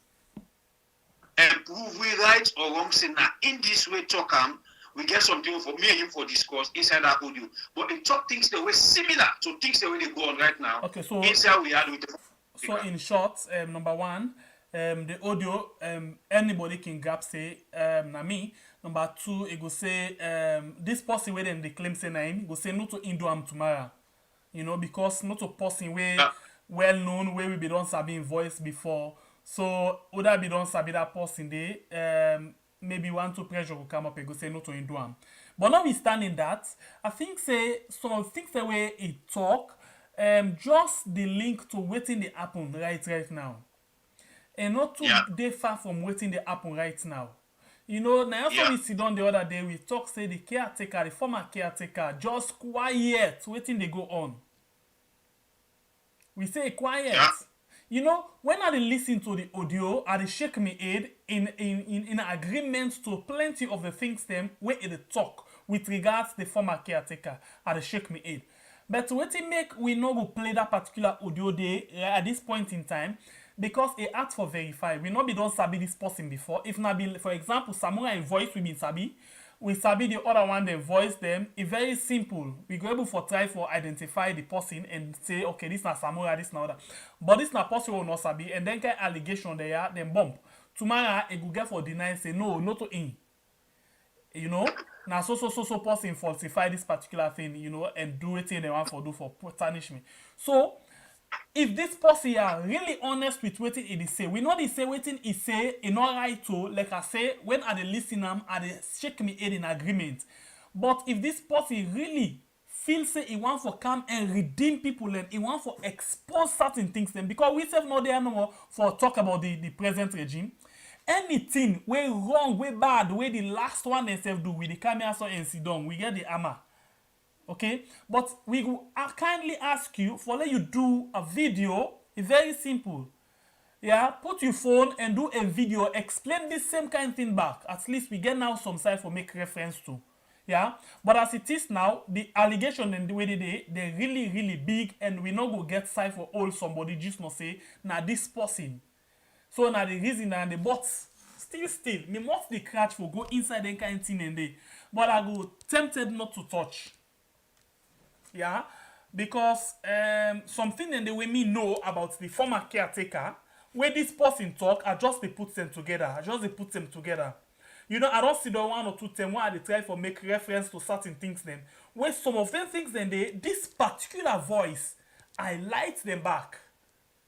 and prove we right or wrong, say now in this way talk we get something for me and him for discourse inside that audio. But it talk things that were similar to things that way they go on right now. Okay, so inside we had with the so in short, number one, the audio, anybody can grab say na me. Number two, it go say this person where them they claim say na him, go say no to Indo am tomorrow. You know, because not a person where well known where we be don't sabi in voice before. So other be don't sabi that person they maybe one two pressure will come up and go say no to Indo am. But notwithstanding that, I think say some things the way it talk, just the link to waiting the happen right now. And not too they far from waiting the happen right now. You know, now also we sit down the other day, we talk say the caretaker, the former caretaker, just quiet, waiting they go on. We say quiet. You know, when I listen to the audio, I shake me head in agreement to plenty of the things them where it talk with regards the former caretaker. I shake me head. But what it make we not go play that particular audio day at this point in time because it asks for verify. We not be done sabi this person before. If not be, for example, Samurai voice we been sabi. We sabi the other one they voice them. It's very simple. We go able for try for identify the person and say okay this na Samurai, this na other. But this na person will not sabi and then get allegation there, then bump. Tomorrow it go get for deny say no, not to in. You know, now so person falsify this particular thing, you know, and do it in the one for do for punishment. So if this person are really honest with what it is say, we know they say what it say in all right to, like I say, when I listen I shake me head in agreement. But if this person really feels say he want for come and redeem people and he want for expose certain things then because we have no there no more for talk about the present regime. Anything way wrong, way bad, way the last one themselves do with the camera so and sit down, we get the hammer. Okay, but we will kindly ask you for let you do a video. It's very simple. Yeah, put your phone and do a video. Explain this same kind of thing back. At least we get now some side for make reference to. Yeah, but as it is now, the allegation and the way they're really big, and we not go get side for all somebody just not say now this person. So now the reason and the bots still me must the catch for go inside that kind of thing and they, but I go tempted not to touch. Yeah, because something in the way me know about the former caretaker, where this person talk, I just they put them together. You know, I don't see the one or two them where they try for make reference to certain things then. Where some of them things then this particular voice highlights them back.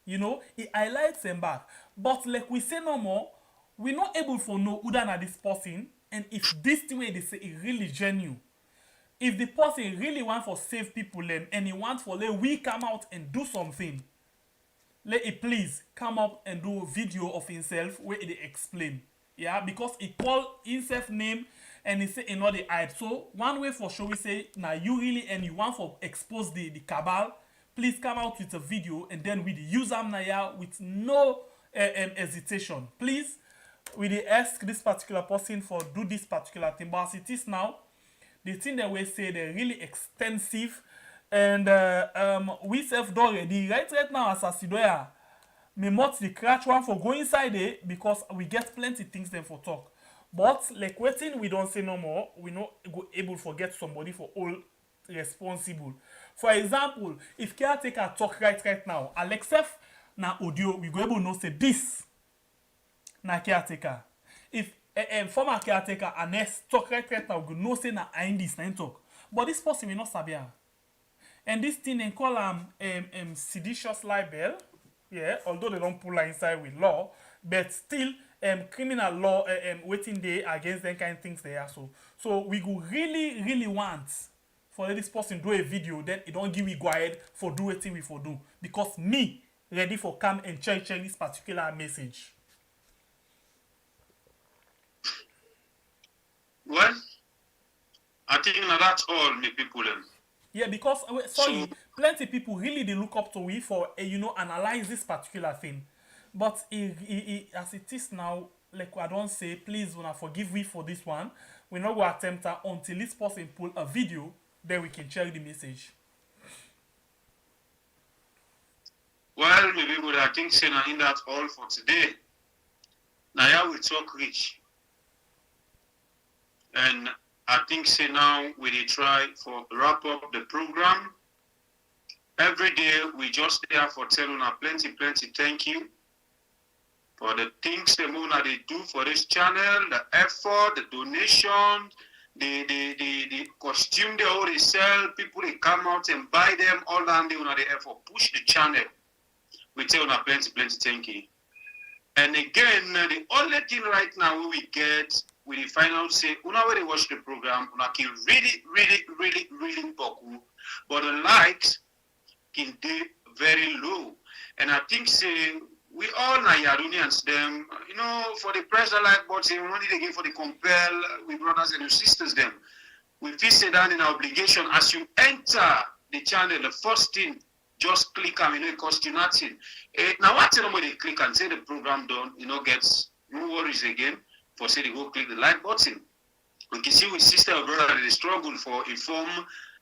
You know, it highlights them back. But like we say no more, we're not able to know who than this person and if this thing way they say is really genuine, if the person really want for save people and he want for let we come out and do something, let it please come up and do a video of himself where he explain. Yeah, because he call himself name and he say another hide. So one way for sure we say now you really and you want for expose the cabal, please come out with a video and then we use them now with no hesitation. Please, we ask this particular person for do this particular thing, but as it is now, the thing that we say they're really extensive, and we self already right now as a Sidoya, me not the crash one for go inside there because we get plenty things then for talk. But like waiting, we don't say no more. We not go able to get somebody for all responsible. For example, if caretaker talk right now, Alexef na audio, we go able to know say this na caretaker. If former caretaker and next talk right now, we go know say na in this na talk. But this person may not sabi. And this thing they call seditious libel. Yeah, although they don't pull inside with law, but still criminal law waiting there against them kind of things they are. So we go really want for this person do a video, then it don't give me go ahead for do a thing we for do. Because me ready for come and check this particular message. Well, I think that's all me people. Yeah, because sorry, plenty people really they look up to we for analyze this particular thing. But as it is now, like I don't say, please wanna forgive me for this one. We not go attempt that until this person pull a video, then we can check the message. Well, maybe good. I think saying in that all for today. Now yeah, we talk rich. And I think say now we try for wrap up the program. Every day we just there for telling our plenty thank you for the things the Mona they do for this channel, the effort, the donation, the costume they already sell, people they come out and buy them, all that they want the effort push the channel. We tell our plenty thank you. And again, the only thing right now we get with the final say, una when they watch the program, una can really boku, but the likes can be very low. And I think say we all Nigerians them, for the pressure like but we only they give for the compel with brothers and sisters them. We feel say that in our obligation as you enter the channel, the first thing just click and it costs you nothing. Now what tell them when they click and say the program done, gets no worries again. For say they go click the like button. We can see with sister or brother they struggle for inform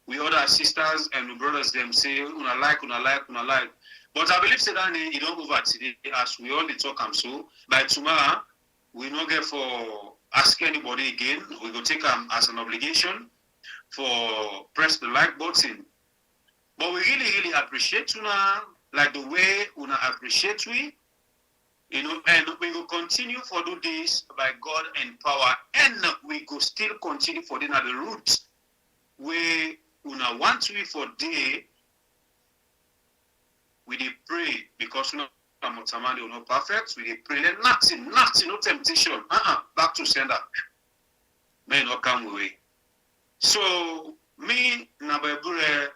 we other sisters and brothers them say una like. But I believe say that it don't over today as we only talk and so by tomorrow we not get for ask anybody again. We go take them as an obligation for press the like button. But we really appreciate una like the way una appreciate we. And we will continue for do this by God and power, and we go still continue for them at the roots where una want to be for day. We dey pray because we not perfect. We dey pray let nothing, no temptation. Back to sender. May not come away. So me Nababure,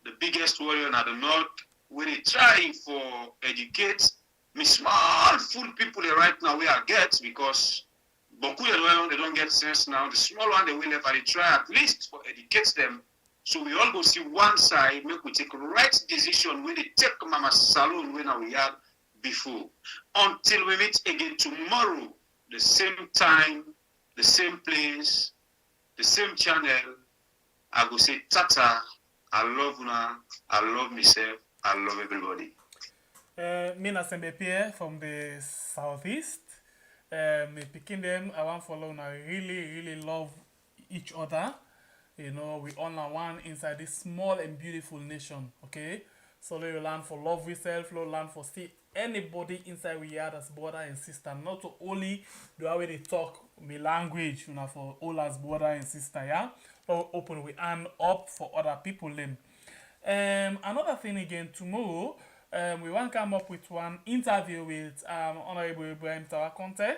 the biggest warrior in the north, we dey try for educate. Me small full people right now we are get because Boku they don't get sense now. The small one they will never try at least for educate them. So we all go see one side, make we take right decision when they take Mama Salon when we had before. Until we meet again tomorrow, the same time, the same place, the same channel. I go say Tata, I love Una, I love myself, I love everybody. Me na Pierre from the southeast. Me picking them, I want follow and I really love each other. We all are one inside this small and beautiful nation. Okay, so you learn for love yourself, learn for see anybody inside we are as brother and sister. Not to only the way they talk me language, for all as brother and sister. Yeah, but open we hand up for other people. Them. Another thing again tomorrow. We want to come up with one interview with Honorable Ibrahim Tawakonte.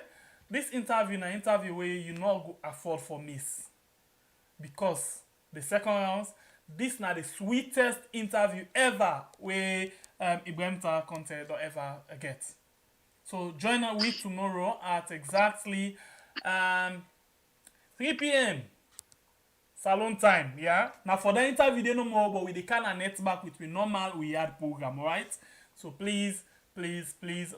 this interview na interview where you not go afford for miss. Because the second round, this na the sweetest interview ever where Ibrahim Tower content don't ever get. So join us with tomorrow at exactly 3 p.m. Salon time, yeah? Now for the interview, they no more, but with the kind of net back with the normal we had program, alright? So please, we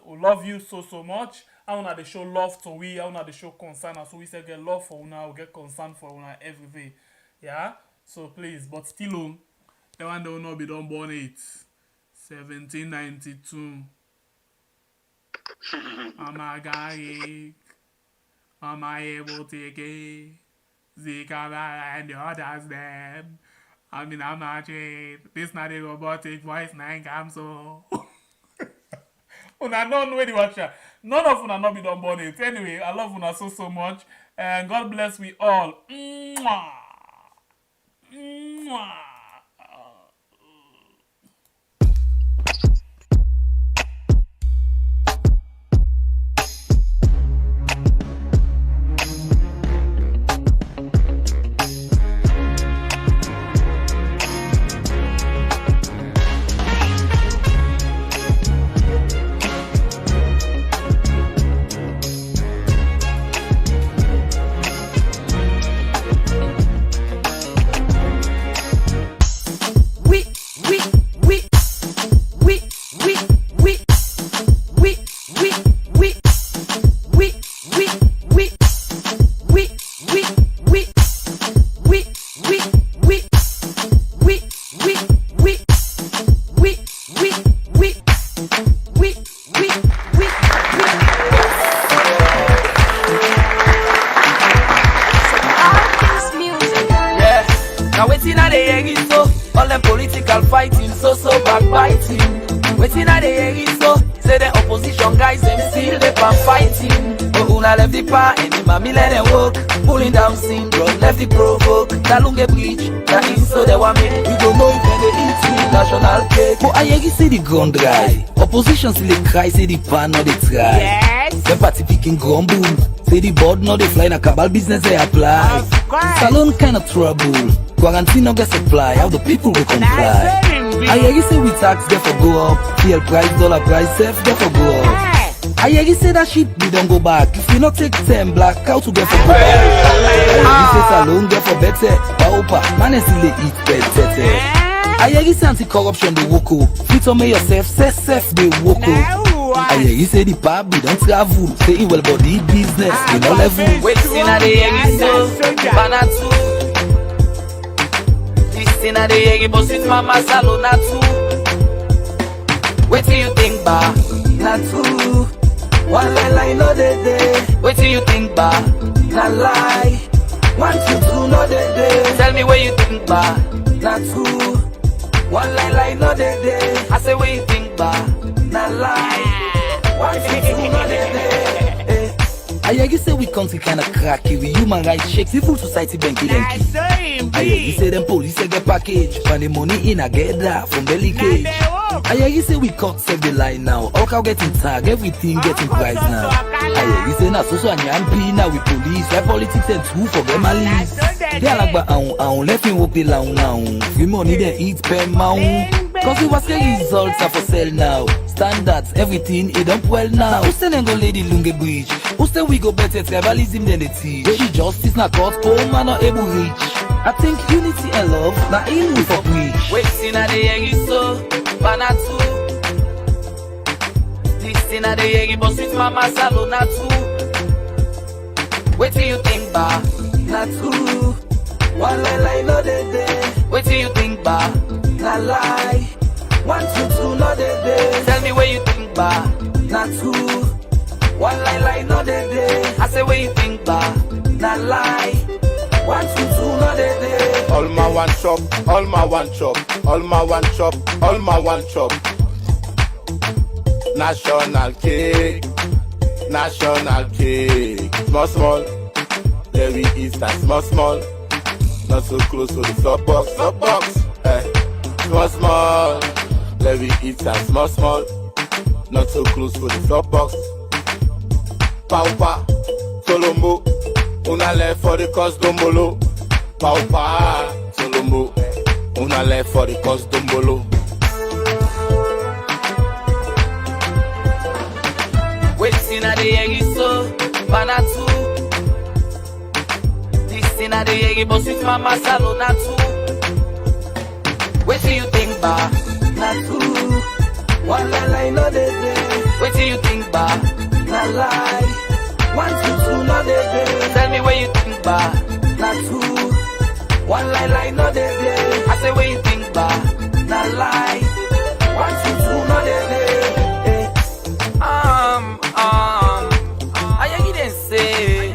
love you so much. I want to show love to we, I want to show concern, so we say get love for una, we get concern for una every day, yeah? So please, but still, the one that will not be done born 1792. I'm a guy, I'm able to take it. Zika and the others them. I mean, I'm not cheap. This not a robotic voice, 9 cam so. Una don't know the watcher. None of una not be done born it. Anyway, I love una so much. And God bless we all. Mwah. Mwah. Gun dry. Opposition still dey cry, say the pan no dey try. Yes. The party picking grumble, say the board no dey fly, na cabal business they apply. Salon kind of trouble, quarantine no get supply, how the people will comply. I hear you say we tax therefore go up, fuel price, dollar price, self therefore go up. I hear you say that shit we don't go back, if we not take 10 blackout to get for go back. I hear you say salon get for better, paupa, man still dey eat better. I hear you say anti-corruption they woko. Fit me yourself, say self they woko. I hear you say the pub don't travel. Say it well body business, you know level. Waiting at the egg so banatu. Listen at the egg boss with mama salon too. Wait till you think ba na two. One lie no day. Wait till you think ba na lie. 1 2 2 no day. Tell me where you think ba na two. One lie no day. I say what you think ba na lie. 1 2 2 no day. I hear you say we country kinda cracky. We human rights shakes, civil society banky denky. I hear you say them police get package, and the money in a get that from belly cage. I hear you say we can't save the line now. All cow getting tag, everything getting price now. I hear you say na so and yampi now with police, like politics and true for them a leave. They are like I left him walk the long now. Free money they eat per mount. Cause we was getting results are for sale now. Standards, everything, it don't well now. Who say them go lady Lunge Bridge? Who say we go better tribalism than the teach? Where the justice na court, poor man not able reach. I think unity and love, na in we for preach. Waiting at the egg so, banatu. Listen at the egg boss with mama salon too. Wait till you think ba, na two. One lie no day. Wait till you think ba, na lie. 1 2 2 no day. Tell me where you think ba, na two. One lie no day. I say where you think ba, na lie. 1 2 2 no day. All my one chop, all my one chop, all my one chop, all my one chop. National cake, national cake. Small, let we eat that small. Not so close to the flop box. Small, let we eat that small. Not so close to the flop box. Pow. Colombo. Una left for the cause Dombolo. Paupa, Solombo. Una left for the cause Dombolo. Waiting at the eggy so, Banatu. This in at the eggy, but with Mama Salo, Natu. Wait till you think back, Natu. One lie, no they day. Wait till you think back, not lie. 1, 2, 2, no they day. Tell me where you think back, Natu. One lie, no they day. I say where you think back, not lie. 1, 2, 2, no they day. I didn't say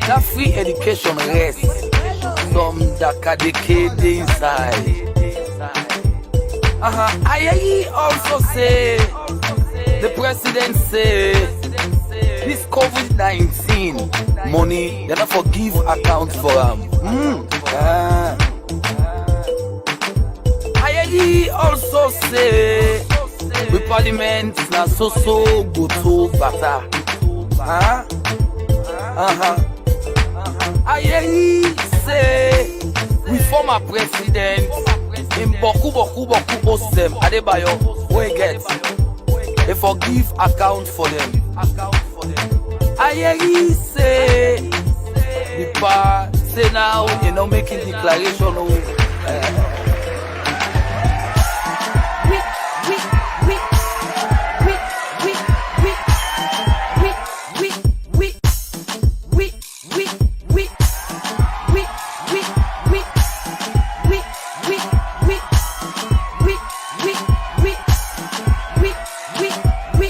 that free education rest. Some daka decade inside. I also say the president say this COVID-19 money they not forgive accounts for them. I also say the parliament na so go to bata. I say we former president in boku osem Adebayo we get they forgive account for them. I say the pa say now making declaration